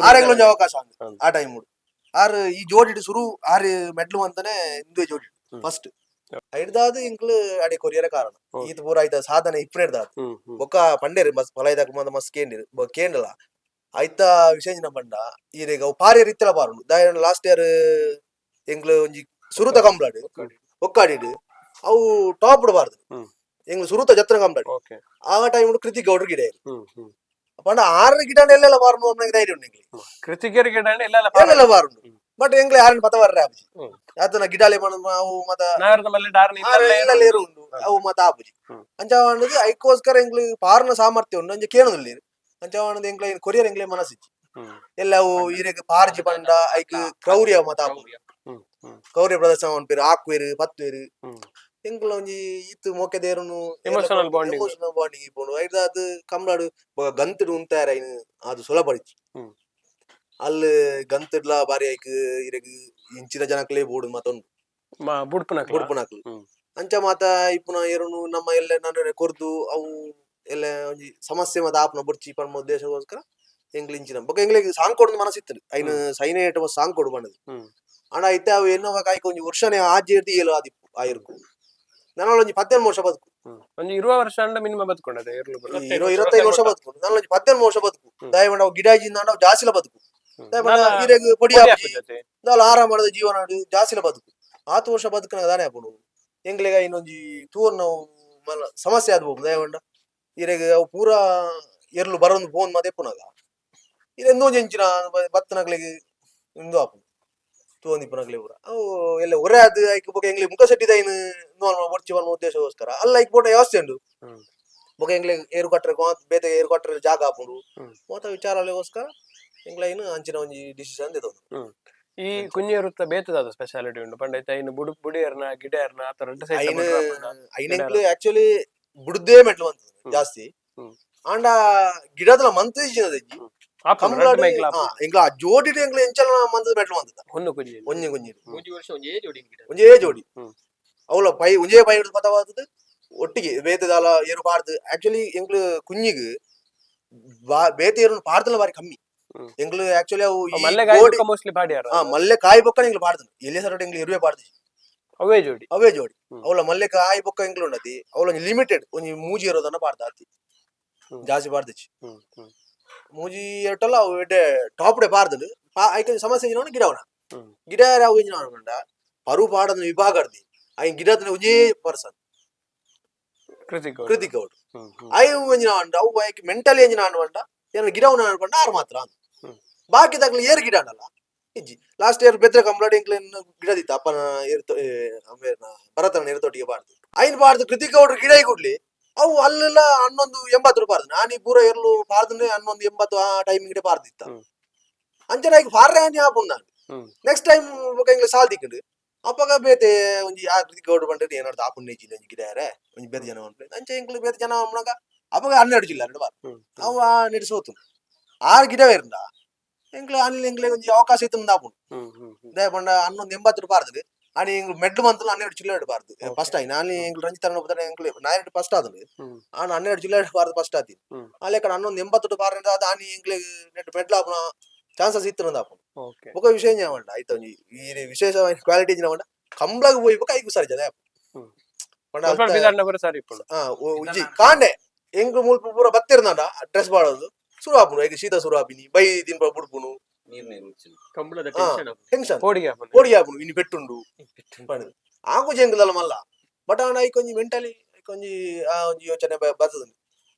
ಆರೆಗ್ಲ ಒಂಜಿ ಅವಕಾಶ ಆ ಟೈಮ್ ಆರು ಈ ಜೋಡಿ ಶುರು ಆರು ಮೆಡ್ಲು ಅಂತಾನೆ ಇಂದುವೆ ಜೋಡಿ ಫಸ್ಟ್ ಐಡ್ದಾದ ಇಂಕ್ಲು ಅಡೆ ಕೊರಿಯರ ಕಾರಣ ಈತ ಪೂರ ಆಯ್ತ ಸಾಧನೆ ಇಪ್ಪು ಹಿಡ್ದಾದ ಬೊಕ್ಕ ಪಂಡೇರು ಮಸ್ ಪಲೈದಾಕ ಮಂದ ಮಸ್ ಕೇಂಡಲ ಐತ ವಿಷಯ ಪಂಡ ಈರೆಗ ಅವು ಪಾರಿಯರ್ ಇತ್ತಲ ಪಾರುಂಡು ದಾಯನ ಲಾಸ್ಟ್ ಇಯರ್ ಎಂಕ್ಲು ಒಂಜಿ ಸುರುತ ಕಂಬ್ಲಾಡು ಒಕ್ಕಾಡಿಡು ಅವು ಟಾಪ್ ಬಾರ್ದು ಎಂಗ್ಲು ಸುರುತ ಜತ್ರ ಕಂಬಳಾಡಿ ಓಕೆ ಆ ಟೈಮ್ ಕೃತಿ ಗೌಡ್ರ ಗಿಡ ಹ್ಮ್ ಹ್ಮ್ ಪಂಡ 6 ಗಿಡ ಎಲ್ಲ ಬಾರ್ನು ಒಮ್ಮೆ ಧೈರ್ಯ ಉಂಡು ಎಂಗ್ಲಿ ಕೃತಿಕೇರಿ ಗಿಡ ಎಲ್ಲ ಬಾರ್ನು ಬಟ್ ಎಂಗ್ಲಿ ಯಾರನ್ನ ಪತ ಬರ್ರೆ ಆಪುಜಿ ಹ್ಮ್. ಆತನ ಗಿಡಾಲೆ ಮನ ಅವು ಮತ ನಾಗರದ ಮಲ್ಲಿ ಡಾರ್ನ ಎಲ್ಲ ಲೇರು ಉಂಡು ಅವು ಮತ ಆಪುಜಿ ಅಂಚವಾಣದು ಐಕೋಸ್ಕರ ಎಂಗ್ಲಿ ಪಾರ್ನ ಸಾಮರ್ಥ್ಯ ಉಂಡು ಅಂಚ ಕೇಳುದಿಲ್ಲ ಅಂಚವಾಣದು ಎಂಗ್ಲ ಕೊರಿಯರ್ ಎಂಗ್ಲೆ ಮನಸ್ಸಿಚ್ಚಿ ಎಲ್ಲ ಅವು ಇರೆಗ್ ಪಾರ್ಜಿ ಪಂಡ ಐಕ್ ಕ್ರೌರ್ಯ ಮತ ಆಪುಜಿ ಕ್ರೌರ್ಯ ಪ್ರದರ್ಶನ ಅನ್ಪೇರು ಆಕ್ವೇರು ಪತ್ವೇರು ಎಂಗ್ಲ ಒಂಜಿ ಇತ್ತು ಮೊಕ್ಕೆ ದೇರುನು ಎಮೋಷನಲ್ ಬಾಂಡಿಂಗ್ ಇಪ್ಪುಂಡು ಐದಾದ್ ಕಂಬಳಾಡು ಗಂತುಡು ಉಂತಾರ ಅದು ಸುಲಭಡಿಚ್ಚಿ ಅಲ್ಲಿ ಗಂತಡ್ಲ ಬಾರಿ ಐಕ್ ಇರೆಗ್ ಇಂಚಿನ ಜನಕ್ಲೆ ಬೋಡು ಮತ್ತೊಂದು ಬುಡ್ಪುನಕ್ಲು ಅಂಚ ಮಾತ ಇಪ್ಪುನ ಏರುನು ನಮ್ಮ ಎಲ್ಲ ನಾನು ಕೊರ್ದು ಅವು ಎಲ್ಲ ಒಂಜಿ ಸಮಸ್ಯೆ ಮತ ಆಪುನ ಬುಡ್ಚಿ ಪನ್ಮ ಉದ್ದೇಶಕ್ಕೋಸ್ಕರ ಎಂಗ್ಲ ಇಂಚಿನ ಬೊಕ ಎಂಗ್ಲಿಗೆ ಸಾಂಗ್ ಕೊಡ್ ಮನಸ್ಸಿತ್ತು ಐನ್ ಸೈನೇಟ್ ಸಾಂಗ್ ಕೊಡು ಬಣ್ಣದು ಆಂಡ ಐತೆ ಅವು ಎನ್ನೋ ಕಾಯ್ಕ ಒಂಜಿ ವರ್ಷನೇ ಆಜಿ ಇರ್ದಿ ಏಳು ಆದಿಪ್ಪು ಆಯಿರ್ಕು ನಾನು ಒಂಜಿ 18 ವರ್ಷ ಬದುಕು ಒಂಜಿ 20 ವರ್ಷ ಅಂಡ ಮಿನಿಮಮ್ ಬದುಕೊಂಡದೆ 25 ವರ್ಷ ಬದುಕು ನಾನು ಒಂಜಿ 18 ವರ್ಷ ಬದುಕು ದಯಮಾಡಿ ಅವು ಗಿಡಾಜಿಂದ ಅವು ಜಾಸ್ತಿಲ ಬದುಕು ಇರೆಗ್ ಪೊಡಿ ಆಪುಜಿ ದಾಲ ಆರಾಮ ಮಾಡದ ಜೀವನ ಜಾಸ್ತಿಲ ಬದುಕು 10 ವರ್ಷ ಬದುಕನ ದಾನೆ ಆಪುಂಡು ಎಂಗ್ಲೆಗ ಇನ್ನೊಂಜಿ ತೂರ್ ನಾವು ಸಮಸ್ಯೆ ಆದ್ಬೋದು ದಯವಂಡ ಇರೆಗ್ ಅವು ಪೂರ ಎರ್ಲು ಬರೋದು ಫೋನ್ ಮತ್ತೆ ಎಪ್ಪುನಾಗ ಇದೆಂದು ಒಂಜಿ ಎಂಚಿನ ಬತ್ತನಗ್ಲಿಗೆ ಇಂದು ಆಪು ತೂಂದಿಪ್ಪನಗ್ಲಿ ಪೂರ ಅವು ಎಲ್ಲ ಒರೆ ಆದ್ ಐಕ್ ಬೊಕ ಎಂಗ್ಲಿ ಮುಖ ಸೆಟ್ಟಿದ ಐನ್ ಬರ್ಚಿ ಬನ್ನ ಉದ್ದೇಶಕ್ಕೋಸ್ಕರ ಅಲ್ಲ ಐಕ್ ಬೋಟ ವ್ಯವಸ್ಥೆ ಉಂಡು ಬೊಕ ಎಂಗ್ಲಿ ಏರು ಕಟ್ಟರೆ ಬೇತೆ ಏರು ಕಟ್ಟರೆ ಜಾಗ ಆಪುಂಡು ಮೋತ ವಿಚಾರಗೋಸ್ಕರ ಎಂಗ್ಲ ಐನ್ ಅಂಚಿನ ಒಂಜಿ ಡಿಸಿಷನ್ ತೆದೊಂದು ಈ ಕುഞ്ഞിರುತ್ತ ಬೇತದ ಸ್ಪೆಷಾಲಿಟಿ ಉಂಡು ಪಂಡ ಐನ್ ಬುಡಿಯರ್ನ ಗಿಡಯರ್ನ ಆತರ ಐನೆಂಕ್ಲು ಆಕ್ಚುಲಿ ಬುಡ್ದೇ ಮೆಟ್ಲು ಬಂತದ ಜಾಸ್ತಿ ಆಂಡ ಗಿಡದಲ ಮಂತ್ ಇಜ್ಜಿನದಜ್ಜಿ ಕಂಬಳಾಡು ಎಂಗ್ಲ ಜೋಡಿ ಎಂಗ್ಲ ಎಂಚಲ ಮಂತದ ಮೆಟ್ಲು ಬಂತದ ಒಂಜಿ ಕುഞ്ഞಿ ಒಂಜೇ ಜೋಡಿ ಅವಳ ಪೈ ಒಂಜೇ ಪೈ ಹಿಡಿದು ಪತವಾದದ್ದು ಒಟ್ಟಿಗೆ ಬೇತದಾಲ ಏರು ಪಾಡ್ದು ಆಕ್ಚುಲಿ ಎಂಗ್ಲು ಕುഞ്ഞಿಗ್ ಬೇತೆ ಏರು ಪಾಡ್ದಲ ಬಾರಿ ಕಮ್ಮಿ ಎಂಗ್ಲು ಆಕ್ಚುಲಿ ಅವು ಮಲ್ಲೆ ಕಾಯಿ ಬೊಕ್ಕ ಎಂಗ್ಲು ಪಾಡ್ದನು ಎಲ್ಲಿ ಸರ ಎಂಗ್ಲು ಇರುವೆ ಪಾಡ್ದು ಅವೇ ಜೋಡಿ ಅವಳ ಮಲ್ಲೆ ಕಾಯಿ ಬೊಕ್ಕ ಎಂಗ್ಲು ಉಂಡತಿ ಅವಳ ಲಿಮಿಟೆಡ್ ಒಂಜಿ ಮೂಜಿ ಇರೋದನ್ನ ಪಾಡ್ದ ಅತಿ ಜಾಸ್ತಿ ಪಾಡ್ದಚ್ಚಿ ಮೂಜಿ ಎಟ್ಟಲ್ಲ ಅವು ಎಡ್ಡೆ ಟಾಪ್ ಡೆ ಪಾರ್ದಲು ಐಕ ಸಮಸ್ಯೆ ಎಂಜಿನ ಗಿಡವನ ಗಿಡ ಅವು ಎಂಜಿನ ಅನ್ಕೊಂಡ ಪರು ಪಾಡದ ವಿಭಾಗ ಅರ್ದಿ ಐ ಗಿಡದ ಒಂಜೇ ಪರ್ಸನ್ ಕೃತಿಕ್ ಗೌಡ್ ಐ ಎಂಜಿನ ಅಂಡ ಅವು ಐಕ್ ಮೆಂಟಲಿ ಎಂಜಿನ ಅನ್ಕೊಂಡ ಏನ ಗಿಡವನ ಅನ್ಕೊಂಡ ಆರು ಮಾತ್ರ ಬಾಕಿ ತಗ್ಲಿ ಏರು ಗಿಡ ಅಲ್ಲ ಇಜ್ಜಿ ಲಾಸ್ಟ್ ಇಯರ್ ಬೆತ್ರ ಕಂಬಳಾಡಿ ಎಂಕ್ಲೇನು ಗಿಡದಿತ್ತ ಅಪ್ಪನ ಭರತನ ಎರ್ತೊಟ್ಟಿಗೆ ಪಾಡ್ದು ಐನ್ ಪಾಡ್ದು ಕೃತಿಕ್ ಗೌಡ್ರ ಗಿಡ ಕೊಡ್ಲಿ ಅವು ಅಲ್ಲೆಲ್ಲ 1180 ರೂಪಾಯಿ ನಾನು ಈ ಪೂರ ಎರ್ಲು ಪಾರ್ದ್ರೆ 1180 ಆ ಟೈಮ್ ಗಿಡ ಪಾರ್ದಿತ್ತ ಅಂಚನೆ ಈಗ ಪಾರ್ರೆ ಆನಿ ಆಪುಂಡು ನಾನು ನೆಕ್ಸ್ಟ್ ಟೈಮ್ ಎಂಗ್ಲ ಸಾಲ್ ದಿಕ್ಕಂಡು ಅಪ್ಪಗ ಬೇತೆ ಒಂಜಿ ಆ ಕೃತಿಕ್ ಗೌಡ್ರ ಬಂದ್ರೆ ಏನಾಡ್ದು ಆಪುಂಡು ನೆಜ್ಜಿ ಒಂಜಿ ಗಿಡ ಯಾರೆ ಒಂಜಿ ಬೇತೆ ಜನ ಅನ್ಪೆ ಅಂಚೆ ಎಂಕ್ಲು ಬೇತೆ ಜನ ಅಮ್ಮನಾಗ ಅಪ್ಪಗ 12 ಜಿಲ್ಲ ಎರಡು ಬಾರ್ ಅವು ಆ ನೆಡ್ ಸೋತು 6 ಗಿಡ ಇರ್ಲ ಎಂಕ್ಲ ಅನಿಲ್ ಎಂಗ್ಲೆ ಒಂಜಿ ಅವಕಾಶ ಇತ್ತು ಮುಂದೆ ಆಪುಂಡು ದಯ ಪಂಡ 1180 ರೂಪಾಯಿ ಪಾರ್ದು आणि ಮೆಡ್ಲು ಮಂತಲು 12 ಜಿಲ್ಲೆ ಪಾರ್ದು ಫಸ್ಟ್ ಆಯ್ತು ನಾನು ಎಂಗ್ಲು ರಂಜಿತನ ಹೋಗ್ತಾರೆ ಎಂಗ್ಲು ನಾಯರ್ ಫಸ್ಟ್ ಆದನು ಆನ 12 ಜಿಲ್ಲೆ ಪಾರ್ದು ಫಸ್ಟ್ ಆತಿ ಅಲ್ಲಿ ಕಣ 1180 ಪಾರ್ದ ಆನಿ ಎಂಗ್ಲೆ ನೆಟ್ ಮೆಡ್ಲು ಆಪುನ ಚಾನ್ಸಸ್ ಇತ್ತು ನಂದ ಆಪುನು ఒక విషయం చేయమంట అయితే ఈ విశేషమైన క్వాలిటీ చేయమంట కంబళకు పోయి ఒక ఐకు సరి జద ಉಜ್ಜಿ ಕಾಂಡೆ ಎಂಗ್ಲು ಮುಲ್ಪ ಪೂರ ಬತ್ತಿರ್ನಂಡ ಡ್ರೆಸ್ ಮಾಡೋದು ಶುರು ಆಪುನು ಈಗ ಶೀತ ಶುರು ಆಪಿನಿ ಬೈ ದಿನ ಬುಡ್ಪುನು ಟೆನ್ಷನ್ ಕೋಡಿ ಆಪುನು ಇನ್ನು ಪೆಟ್ಟುಂಡು ಆಕು ಜಂಗದಲ್ಲ ಮಲ್ಲ ಬಟ್ ಆಂಡ ಐಕೊಂಜಿ ಮೆಂಟಲಿ ಐಕೊಂಜಿ ಆ ಒಂಜಿ ಯೋಚನೆ ಬರ್ತದ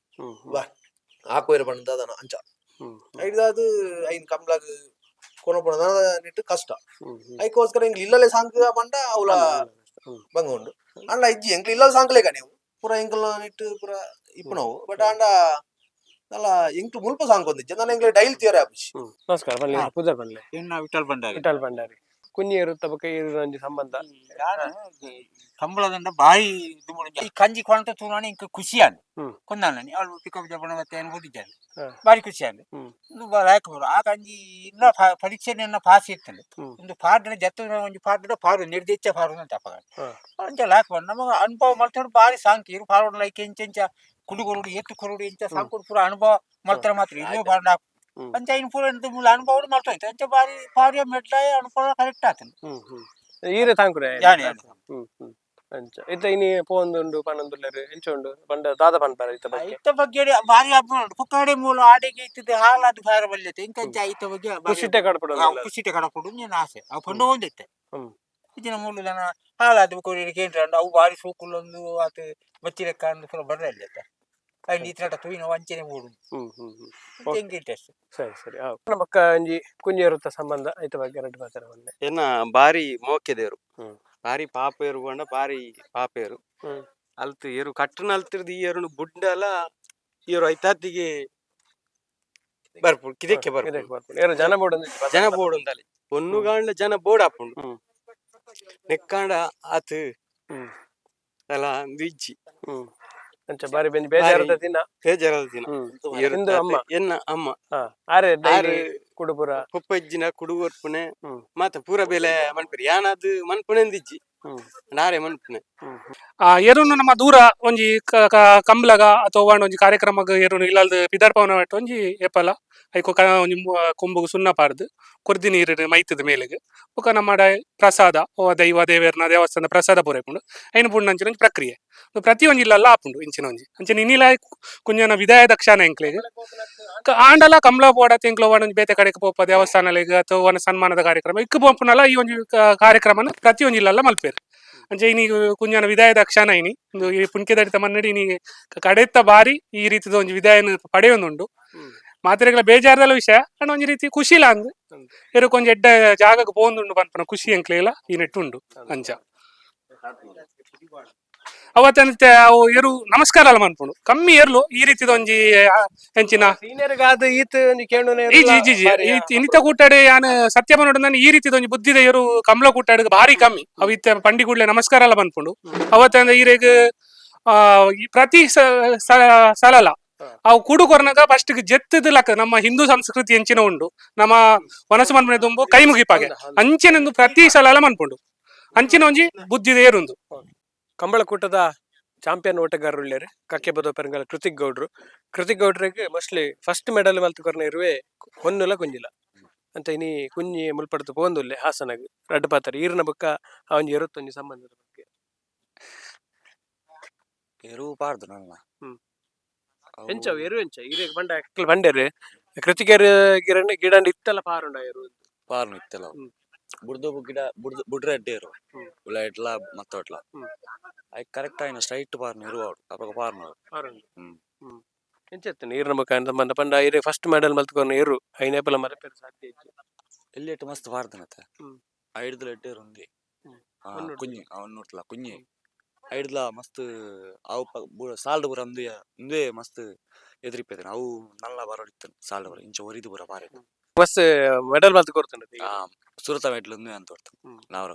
ಬಾ ಆಕೋಯ್ರ ಪಂಡದನ ಅಂಚ ಐದಾದು ಐನ್ ಕಂಬಳಗ್ ಕೊನಪುನ ನೆಟ್ಟು ಕಷ್ಟ ಐಕೋಸ್ಕರ ಎಂಗ್ಲು ಇಲ್ಲಲೆ ಸಾಂಗ್ ಪಂಡ ಅವಲ ಬಂಗ ಉಂಡು ಅಂಡ ಇಜ್ಜಿ ಎಂಗ್ಲು ಇಲ್ಲದ ಸಾಂಗ್ಲೆ ನೀವು ಪೂರ ಎಂಗ್ಲ ನೆಟ್ಟು ಪೂರ ಇಪ್ಪುನವು ಬಟ್ ಆಂಡ ಅಲ್ಲ ಎಂಕ್ಲು ಮುಲ್ಪ ಸಾಂಗ್ ಒಂದಿಜ್ಜೆ ನಾನು ಎಂಗ್ಲೆ ಡೈಲ್ ತಿಯರ್ ಆಪಿಸ್ ನಮಸ್ಕಾರ ಪೂಜಾ ಪಂಡ್ಲೆ ವಿಠಲ್ ಭಂಡಾರಿ ಕುഞ്ഞിರು ತಬಕ ಇರು ಸಂಬಂಧ ಕಂಬಳದಂಡ ಬಾಯಿ ಈ ಕಂಜಿ ಕೊಣತ ತೂನಾನಿ ಇಂಕ ಖುಷಿಯಾನ್ ಕೊಂದಾನಿ ಅವಳು ಪಿಕಪ್ ಜಪಣ ಮತ್ತೆ ಏನು ಓದಿದ್ದಾನೆ ಬಾರಿ ಖುಷಿಯಾನ್ ಲಾಯಕರು ಆ ಕಂಜಿ ಇಲ್ಲ ಪರೀಕ್ಷೆ ಪಾಸ್ ಇರ್ತದೆ ಒಂದು ಪಾಡ್ನ ಜತ್ತ ಒಂದು ಪಾಡ್ನ ಪಾರು ನಿರ್ದಿಷ್ಟ ಪಾರು ಅಂತ ಅಂಚ ಲಾಕ್ ನಮಗ ಅನುಭವ ಮಾಡ್ಕೊಂಡು ಬಾರಿ ಸಾಂಕಿ ಪಾರು ಲೈಕ್ ಎಂಚೆಂಚ ಕುಡುಗೊರುಡು ಎತ್ತು ಕೊರುಡು ಎಂಚ ಸಾಂಕುಡು ಪೂರ ಅನುಭವ ಮಾಡ್ತಾರೆ ಮಾತ್ರ ಇಲ್ಲೇ ಪಾಡ ಅಂಚ ಇನ್ ಪೂರ ಅನುಭವ ಮಾಡ್ತೋಯ್ತು ಅಂಚ ಬಾರಿ ಪಾರಿಯ ಮೆಡ್ಲಾಯ ಅನುಭವ ಕರೆಕ್ಟ್ ಆತನು ಈರೆ ತಾಂಕುರೆ ಅಂಚ ಇತ್ತ ಇನಿ ಪೋಂದುಂಡು ಪನಂದುಲ್ಲೆರ್ ಎಂಚುಂಡು ಪಂಡ ದಾದ ಪನ್ಪಾರ ಇತ್ತ ಬಗ್ಗೆ ಬಾರಿ ಅಭಿಮಾನ ಪುಕ್ಕಾಡೆ ಮೂಲ ಆಡೆಗೆ ಇತ್ತಿದ ಹಾಲಾದ ಭಾರ ಬಲ್ಯತೆ ಇಂಕಂಚ ಇತ್ತ ಬಗ್ಗೆ ಖುಷಿತೆ ಕಡಪಡು ಖುಷಿತೆ ಕಡಪಡು ನೀನು ಆಸೆ ಆ ಪಂಡ ಒಂದಿತ್ತೆ ಇಚ್ಚಿನ ಮೂಲು ಜನ ಹಾಲಾದ ಕೊರಿಯರ್ ಕೇಂದ್ರ ಅವು ಬಾರಿ ಸೋಕುಲ್ಲೊಂದು ಆತು ಬಚ್ಚಿರಕ್ಕ ಪುರ ಬರ್ರಲ್ಲ ಅಲ್ಲಿ ಇತರ ತುಯಿನ ವಂಚನೆ ಮೂಡು ಹೆಂಗೆ ಇಂಟ್ರೆಸ್ಟ್ ಸರಿ ಸರಿ ನಮ್ಮಕ್ಕ ಒಂಜಿ ಕುಂಜೇರುತ್ತ ಸಂಬಂಧ ಐತ ಬಗ್ಗೆ ಎರಡು ಮಾತಾಡಬಲ್ಲೆ ಎನ್ನ ಬಾರಿ ಮೋಕೆದೇರು ಬಾರಿ ಪಾಪೇರು ಕೊಂಡ ಬಾರಿ ಪಾಪೇರು ಅಲ್ತು ಏರು ಕಟ್ಟನ ಅಲ್ತಿರ್ದು ಈ ಏರು ಬುಡ್ಡಲ ಇವರು ಐತಾತಿಗೆ ಬರ್ಪುಡು ಕಿದಕ್ಕೆ ಬರ್ಪುಡು ಏನು ಜನ ಬೋರ್ಡ್ ಜನ ಬೋರ್ಡ್ ಉಂದಲ್ಲಿ ಒನ್ನುಗಾಂಡ್ಲ ಜನ ಬೋರ್ಡ್ ಹಾಪುಂಡು ನೆಕ್ಕಾಂಡ ಆತು ಅಲ್ಲ ದಿಜ್ಜಿ ಅಂಚ ಬಾರಿ ಬೆಂಜಿ ಬೇಜಾರದ ದಿನ ಬೇಜಾರದ ದಿನ ಇಂದು ಅಮ್ಮ ಎನ್ನ ಅಮ್ಮ ಆರೆ ಡೈಲಿ ಕುಡುಪುರ ಪುಪ್ಪಜ್ಜಿನ ಕುಡುವರ್ಪುನೆ ಮಾತ ಪೂರ ಬೇಲೆ ಮನ್ಪುರಿ ಯಾನದು ಮನ್ಪುನೆ ದಿಜ್ಜಿ ನಾರೆ ಮನ್ಪುನೆ ಏರುನು ನಮ್ಮ ದೂರ ಒಂಜಿ ಕಂಬ್ಲಗ ಅಥವಾ ಒಂಜಿ ಕಾರ್ಯಕ್ರಮಗ ಏರುನು ಇಲ್ಲದ ಪಿದರ್ ಪವನ ಒಟ್ಟು ಒಂಜಿ ಏಪಲ ಐಕೊ ಒಂಜಿ ಕೊಂಬುಗು ಸುಣ್ಣ ಪಾರ್ದು ಕೊರ್ದಿ ನೀರು ಮೈತದ ಮೇಲೆಗೆ ಬೊಕ ನಮ್ಮಡ ಪ್ರಸಾದ ಓ ದೈವ ದೇವೇರ್ನ ದೇವಸ್ಥಾನ ಪ್ರಸಾದ ಪೂರೈಪುಂಡು ಐನು ಪುಂಡು ಅಂಚಿನ ಒಂಜಿ ಪ್ರಕ್ರಿಯೆ ಪ್ರತಿ ಒಂಜಿ ಇಲ್ಲಲ್ಲ ಆಪುಂಡು ಇಂಚಿನ ಒಂಜಿ ಅಂಚಿನ ಇನ್ನಿಲ ಕುಂಜನ ವಿದಾಯ ದಕ್ಷಾನ ಎಂಕ್ಲೆಗ್ ಆಂಡಲ ಕಂಬ್ಲ ಪೋಡತ್ ಎಂಕ್ಲ ಒಂಜಿ ಬೇತೆ ಕಡೆಗೆ ಪೋಪ ದೇವಸ್ಥಾನಲೆಗ್ ಅಥವಾ ಒಂದು ಸನ್ಮಾನದ ಕಾರ್ಯಕ್ರಮ ಇಕ್ಕು ಪೋಪುನಲ್ಲ ಈ ಒಂಜಿ ಕಾರ್ಯಕ್ರಮನ ಪ್ರತಿ ಒಂಜಿ ಇಲ್ಲಲ್ಲ ಮಲ್ಪೇರು ಅಂಚೆ ಇನಿಗೆ ಕುಂಜನ ವಿದಾಯ ದಕ್ಷಾನ ಇನಿ ಈ ಪುಣ್ಕೆದಡಿತ ಮನ್ನಡಿ ಇನಿಗೆ ಕಡೆತ್ತ ಬಾರಿ ಈ ರೀತಿದ ಒಂಜಿ ವಿದಾಯನ ಪಡೆಯೊಂದುಂಡು ಮಾತ್ರೆಗಳ ಬೇಜಾರದಲ್ಲ ವಿಷಯ ಅಂಡ್ ಒಂಜಿ ರೀತಿ ಖುಷಿಲ ಅಂದ್ ಇರು ಕೊಂಚ ಎಡ್ಡ ಜಾಗಕ್ಕೆ ಪೋಂದುಂಡು ಪನ್ಪನ ಖುಷಿ ಎಂಕ್ಲೆಲ ಈ ನೆಟ್ಟುಂಡು ಅಂಚ ಅವತ್ತಂತೆ ಅವು ಏರು ನಮಸ್ಕಾರ ಅಲ್ಲ ಮನ್ಪುಂಡು ಕಮ್ಮಿ ಏರ್ಲು ಈ ರೀತಿದ ಒಂಜಿ ಹೆಂಚಿನ ಸೀನಿಯರ್ಗಾದ ಈತ್ ಒಂಜಿ ಕೇಳುನೆ ಇನಿತ ಕೂಟಾಡೆ ಯಾನ್ ಸತ್ಯ ಬಂದು ನಾನು ಈ ರೀತಿದ ಒಂಜಿ ಬುದ್ಧಿದ ಏರು ಕಮಲ ಕೂಟಾಡ ಭಾರಿ ಕಮ್ಮಿ ಅವು ಇತ್ತ ಪಂಡಿ ಕೂಡ್ಲೆ ನಮಸ್ಕಾರ ಅಲ್ಲ ಮನ್ಪುಂಡು ಅವತ್ತಂದ ಈರೆಗ್ ಪ್ರತಿ ಸಲಲ ಅವು ಕುಡು ಕೊರ್ನಾಗ ಫಸ್ಟ್ ಜೆತ್ತದ ಲಕ್ಕ ನಮ್ಮ ಹಿಂದೂ ಸಂಸ್ಕೃತಿ ಹೆಂಚಿನ ಉಂಡು ನಮ್ಮ ಮನಸ್ಸು ಮನ್ಪನೆ ತುಂಬು ಕೈ ಮುಗಿಪಾಗೆ ಅಂಚಿನೊಂದು ಪ್ರತಿ ಸಲ ಮನ್ಪುಂಡು ಅಂಚಿನ ಒಂಜಿ ಬುದ್ಧಿದ ಏರುಂದು ಕಂಬಳ ಕೂಟದ ಚಾಂಪಿಯನ್ ಓಟಗಾರರು ಉಳ್ಳೇರು ಕಕ್ಯಪದವ ಪೆರಂಗಲ ಕೃತಿಕ್ ಗೌಡ್ರಿಗೆ ಮೋಸ್ಟ್ಲಿ ಫಸ್ಟ್ ಮೆಡಲ್ ಮಲ್ತುಕೊರ್ನ ಇರುವೆ ಹೊನ್ನುಲ ಕುಂಜಿಲ ಅಂತ ಇನಿ ಕುಂಜಿ ಮುಲ್ಪಡ್ತು ಪೋಂದುಲ್ಲೆ ಹಾಸನಗ್ ರಡ್ಡು ಪಾತ್ರ ಈರ್ನ ಬೊಕ್ಕ ಅವನ್ ಎರತ್ತೊಂಜಿ ಸಂಬಂಧದ ಬಗ್ಗೆ ಎರು ಪಾರ್ದು ನನ್ನ ಎಂಚವ್ ಎರು ಎಂಚ ಈರೆಗ್ ಬಂಡ ಅಕ್ಕಲ್ ಬಂಡೇರು ಕೃತಿಕೇರ್ ಗಿರಣ್ಣ ಗಿಡಂಡ್ ಇತ್ತಲ್ಲ ಪಾರುಂಡ ಎರು ಪಾರ್ನು ಇತ್ತಲ್ಲ ಬುಡ್ದು ಗಿಡ ಬುಡ್ರೆ ಅಡ್ಡೇರು ಉಲ್ಲ ಇಟ್ಲ ಮತ್ತೊಟ್ಲ ಐ ಕರೆಕ್ಟ್ ಆಯ್ನ ಸ್ಟ್ರೈಟ್ ಪಾರ್ನು ಇರುವಾಡು ಅಪಗ ಪಾರ್ನು ಎಂಚ ನೀರ್ನ ಬೊಕ್ಕ ಸಂಬಂಧ ಪಂಡ ಐರೆ ಫಸ್ಟ್ ಮೆಡಲ್ ಮಲ್ತುಕೊರ್ನ ಎರು ಐನೇಪಲ ಮರಪೇರು ಸಾಧ್ಯ ಇಜ್ಜಿ ಎಲ್ಲಿಟ್ಟು ಮಸ್ತ್ ಪಾರ್ದನತ ಐಡ್ದಲ ಎಡ್ಡೇರು ಉಂದಿ ಕುഞ്ഞി ಅವನ್ನೋಟ್ಲ ಕುഞ്ഞി ಐಡ್ಲ ಮಸ್ತ್ ಅವು ಸಾಲ್ಡ್ ಪೂರ ಒಂದೇ ಮಸ್ತ್ ಎದುರಿಪ್ಪೇದನ ಅವು ನಲ್ಲ ಬರೋಡಿತ್ತನು ಸಾಲ್ಡ್ ಪೂರ ಇಂಚ ಒರಿದು ಪೂರ ಪಾರೆ ಮಸ್ತ್ ಮೆಡಲ್ ಮಲ್ತು ಕೊಡ್ತಾನೆ ಸುರತ ಮೆಟ್ಲು ಒಂದೇ ಅಂತ ನಾವ್ರ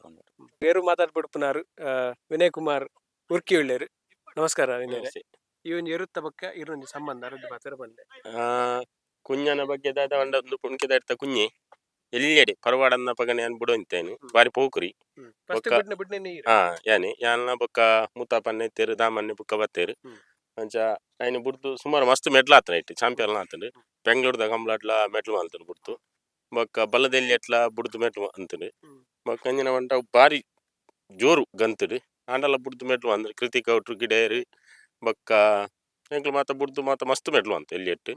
ಬೇರು ಮಾತಾಡ್ಬಿಡ್ಪುನಾರು ವಿನಯ್ ಕುಮಾರ್ ಉರ್ಕಿ ಉಳ್ಳೇರು ನಮಸ್ಕಾರ ವಿನಯ್ ಈ ಒಂದು ಎರುತ್ತ ಬಕ್ಕ ಇರೊಂದು ಸಂಬಂಧ ರಡ್ಡು ಮಾತಾಡ ಬಂದೆ ಕುഞ്ഞನ ಬಗ್ಗೆ ದಾದ ಒಂದು ಪುಣ್ಕಿದ ಇರ್ತ ಕುഞ്ഞಿ ಎಲ್ಲೆಡೆ ಪರವಾಡನ್ನ ಪಗನೆ ಅನ್ ಬಿಡುವಂತೇನು ಬಾರಿ ಪೋಕುರಿ ಯಾನೆ ಯಾನ ಬೊಕ್ಕ ಮುತ್ತಪನ್ನೆ ಎತ್ತೇರು ದಾಮನ್ನೆ ಬುಕ್ಕ ಬತ್ತೇರು ಅಂಚ ಐನು ಬುಡ್ದು ಸುಮಾರು ಮಸ್ತ್ ಮೆಡ್ಲ್ ಆತನ ಇಟ್ಟು ಚಾಂಪಿಯನ್ ಆತನು ಬೆಂಗಳೂರ್ದ ಕಂಬ್ಲಾಟ್ಲ ಮೆಡ್ಲ್ ಮಾಲ್ತನು ಬುಡ್ತು ಬೊಕ್ಕ ಬಲ್ಲದೆಲ್ಲಿ ಎಟ್ಲ ಬುಡ್ದು ಮೆಡ್ಲ್ ಅಂತನು ಬೊಕ್ಕ ಅಂಜಿನ వంట ಬಾರಿ ಜೋರು ಗಂತುಡು ಆಂಡಲ ಬುಡ್ದು ಮೆಡ್ಲ್ ಅಂದ್ರೆ ಕೃತಿಕ್ ಔಟ್ರು ಗಿಡೇರು ಬೊಕ್ಕ ಎಂಕ್ಲು ಮಾತ ಬುಡ್ದು ಮಾತ ಮಸ್ತ್ ಮೆಡ್ಲ್ ಅಂತ ಎಲ್ಲಿ ಎಟ್ಟು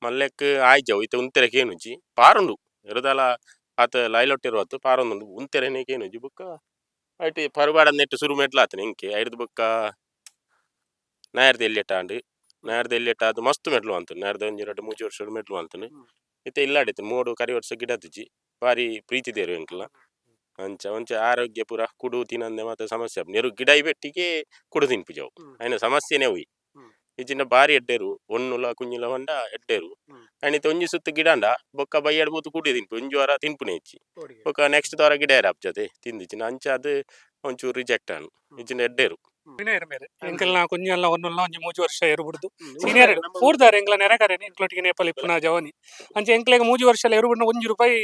ಮಲ್ಲೆಕ್ ಆಯ್ಜವು ಇತ್ತೆ ಉಂತೆರೆ ಕೇನುಜಿ ಪಾರುಂಡು ಇರುದಲ ಆತ ಲೈಲೊಟ್ಟಿರುವತ್ತು ಪಾರೊಂದು ಉಂತೆರೆನೆ ಕೇನುಜಿ ಬುಕ್ಕ ಐಟಿ ಪರವಾಡ ನೆಟ್ಟು ಸುರು ಮೆಡ್ಲ್ ಆತನ ಎಂಕೆ ಐಡ್ದು ಬುಕ್ಕ ನಾಯರ್ದ ಎಲ್ಲಿಯಟ ಆಂಡು ನಾಯರ್ದ ಎಲ್ಲಿಯಟ ಅದು ಮಸ್ತ್ ಮೆಡ್ಲು ಅಂತನು ನಾಯರ್ದ ಒಂಜಿ 2-3 ವರ್ಷ ಮೆಡ್ಲು ಅಂತನು ಇತ್ತೆ ಇಲ್ಲಾಡಿತ್ತು 3-4 ವರ್ಷ ಗಿಡದಿಜ್ಜಿ ಬಾರಿ ಪ್ರೀತಿ ದೇರು ಎಂಕ್ಲ ಅಂಚ ಒಂಚ ಆರೋಗ್ಯ ಪೂರ ಕುಡು ತಿನ್ನಂದೆ ಮತ್ತೆ ಸಮಸ್ಯೆ ನೆರು ಗಿಡ ಬೆಟ್ಟಿಗೆ ಕುಡು ತಿನ್ಪುಜವು ಐನ ಸಮಸ್ಯೆನೇ ಹೋಯ್ ಇಜಿನ ಬಾರಿ ಎಡ್ಡೇರು ಒಣ್ಣುಲ ಕುഞ്ഞിಲ ಹೊಂಡ ಎಡ್ಡೇರು ಅಣಿತ ಒಂಜಿ ಸುತ್ತು ಗಿಡಂಡ ಬೊಕ್ಕ ಬೈಯಡ್ ಬೂತು ಕುಡಿ ತಿನ್ಪು ಒಂಜಿ ವಾರ ತಿನ್ಪುನೆ ಹೆಚ್ಚಿ ಬೊಕ್ಕ ನೆಕ್ಸ್ಟ್ ದಾರ ಗಿಡ ಏರಾಪ್ಜತೆ ತಿಂದಿಚ್ಚಿನ ಅಂಚ ಅದು ಒಂಚೂರು ರಿಜೆಕ್ಟ್ ಆನು ಇಜಿನ ಎಡ್ಡೇರು ಎಂಕಲ್ನ ಕುഞ്ഞಲ್ಲ ಒನ್ನುಲ್ಲ ಒಂಜಿ 3 ವರ್ಷ ಏರು ಬಿಡ್ದು ಸೀನಿಯರ್ ಪೂರ್ದಾರೆ ಎಂಕ್ಲ ನೆರೆಕರೇನೆ ಎಂಕ್ಲೊಟ್ಟಿಗೆ ನೇಪಾಳ ಇಪ್ಪುನ ಜವಾನಿ ಅಂಚೆ ಎಂಕ್ಲೆಗ್ 3 ವರ್ಷ ಏರು ಬಿಡ್ನ 1 ರೂಪಾಯಿ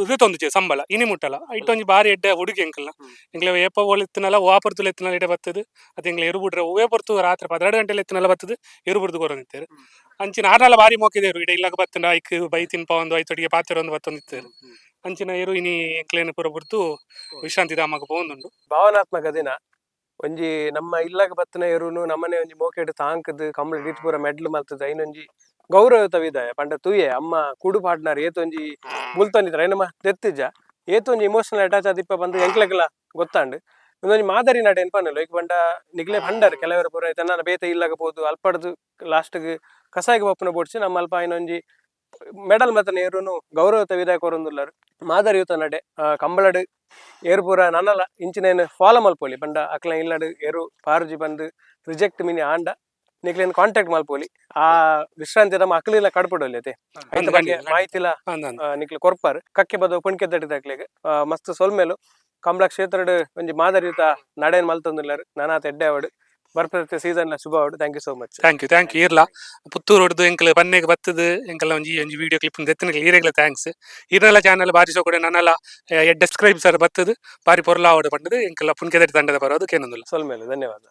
ಇದು ತೊಂದುಚೆ ಸಂಬಳ ಇನಿ ಮುಟ್ಟಲ್ಲ ಇಟ್ಟೊಂಜಿ ಬಾರಿ ಎಡ್ಡೆ ಹುಡುಗಿ ಎಂಕಲ್ನ ಎಂಕ್ಲೆ ಏಪ ಓಲಿತ್ತಿನಲ್ಲ ಓಪರ್ತುಲು ಎತ್ತಿನಲ್ಲ ಇಡೆ ಬತ್ತದು ಅದು ಎಂಕ್ಲೆ ಏರು ಬಿಡ್ರೆ ಓವೇ ಪೊರ್ತು ರಾತ್ರಿ 12 ಗಂಟೆಲಿ ಎತ್ತಿನಲ್ಲ ಬತ್ತದು ಏರು ಬಿಡ್ದು ಕೊರೊಂದಿತ್ತೇರು ಅಂಚಿನ ಆರ್ನಲ್ಲ ಬಾರಿ ಮೋಕಿದೇರು ಇಡೆ ಇಲ್ಲಗ ಬತ್ತಂಡ ಐಕ್ ಬೈ ತಿನ್ಪ ಒಂದು ಐತೊಟ್ಟಿಗೆ ಪಾತ್ರೆ ಒಂದು ಬತ್ತೊಂದಿತ್ತೇರು ಅಂಚಿನ ಏರು ಇನಿ ಎಂಕ್ಲೇನು ಪೂರ ಬಿಡ್ತು ವಿಶ್ರಾಂತಿ ಧಾಮಕ್ಕೆ ಪೋಂದುಂಡು ಭಾವನಾತ್ಮಕ ದಿನ ಒಂಜಿ ನಮ್ಮ ಇಲ್ಲಾಗ ಬತ್ತನ ಎರುನು ನಮ್ಮನೆ ಒಂಜಿ ಮೋಕೆಡ್ ತಾಂಕದ್ ಕಂಬಳ ರೀತಿ ಪೂರ ಮೆಡ್ಲ್ ಮಲ್ತದ ಐನೊಂಜಿ ಗೌರವಯುತ ವಿದಾಯ ಪಂಡ ತೂಯೆ ಅಮ್ಮ ಕುಡು ಪಾಡ್ನಾರ್ ಏತೊಂಜಿ ಬುಲ್ತೊಂದಿದ್ರ ಐನಮ್ಮ ತೆತ್ತಿಜ ಏತು ಒಂಜಿ ಇಮೋಷನಲ್ ಅಟ್ಯಾಚ್ ಆದಿಪ್ಪ ಬಂದು ಎಂಕ್ಲೆಗ್ಲ ಗೊತ್ತಾಂಡು ಒಂದೊಂಜಿ ಮಾದರಿ ನಡೆ ಏನ್ ಪನ್ನಲು ಈಗ ಬಂಡ ನಿಗ್ಲೆ ಭಂಡಾರ್ ಕೆಲವರು ಪೂರ ತನ್ನ ಬೇತೆ ಇಲ್ಲಗಬಹುದು ಅಲ್ಪಡ್ದು ಲಾಸ್ಟ್ಗೆ ಕಸಾಯಿಗೆ ಬಪ್ಪನ ಬೋಡ್ಸಿ ನಮ್ಮ ಅಲ್ಪ ಇನ್ನೊಂಜಿ ಮೆಡಲ್ ಮತನ ಏರುನು ಗೌರವತ ವಿದಾಯ ಕೊರೊಂದುಲ್ಲಾರು ಮಾದರಿಯುತ ನಡೆ ಕಂಬಳಡ್ ಏರು ಪೂರ ನನ್ನಲ ಇಂಚಿನೇನು ಫಾಲೋ ಮಲ್ಪೊಲಿ ಬಂಡ ಅಕ್ಲ ಇಲ್ಲಡ್ ಏರು ಪಾರುಜಿ ಬಂದು ರಿಜೆಕ್ಟ್ ಮಿನಿ ಆಂಡ ನಿಕ್ಲೇನು ಕಾಂಟ್ಯಾಕ್ಟ್ ಮಲ್ಪೊಲಿ ಆ ವಿಶ್ರಾಂತಿ ನಮ್ಮ ಅಕ್ಲಿಲ್ಲ ಕಡ್ಪಡೋಲಿ ಅತೆ ಐತ ಬಗ್ಗೆ ಮಾಹಿತಿಲ ನಿಕ್ಲೆ ಕೊರ್ಪಾರ್ ಕಕ್ಕೆ ಬದ ಪುಣ್ಕೆ ತಟ್ಟಿದಾಕ್ಲೆಗ್ ಮಸ್ತ್ ಸೊಲ್ಮೇಲು ಕಂಬಳ ಕ್ಷೇತ್ರಡ್ ಒಂಜಿ ಮಾದರಿಯುತ ನಡೆನ್ ಮಲ್ತೊಂದುಲ್ಲಾರು ನಾನಾತ ಎಡ್ಡೆ ಅವಡು ಬರ್ಪತ್ತೆ ಸೀಸನ್ ಶುಭ ಅವಡು thank you so much. Thank you ಇರ್ಲಾ ಪುತ್ತೂರು ಹೊಡೆದು ಎಂಕಲ್ ಪನ್ನೆಗೆ ಬತ್ತದು ಎಂಕಲ್ಲ ಒಂಜಿ ಒಂಜಿ ವಿಡಿಯೋ ಕ್ಲಿಪ್ ದೆತ್ತನ ಈರೆಗ್ಲ ಥ್ಯಾಂಕ್ಸ್ ಇರಲ್ಲ ಚಾನಲ್ ಬಾರಿ ಸೋಕಡೆ ನನ್ನಲ್ಲ ಡೆಸ್ಕ್ರೈಬ್ ಸರ್ ಬತ್ತದು ಬಾರಿ ಪೊರ್ಲ ಆವಡು ಪಂಡದು ಎಂಕಲ್ಲ ಪುನ್ಕೆದಡಿ ತಂಡದ ಬರೋದು ಕೇನೊಂದುಲ್ಲ ಸೊಲ್ಮೇಲು ಧನ್ಯವಾದ.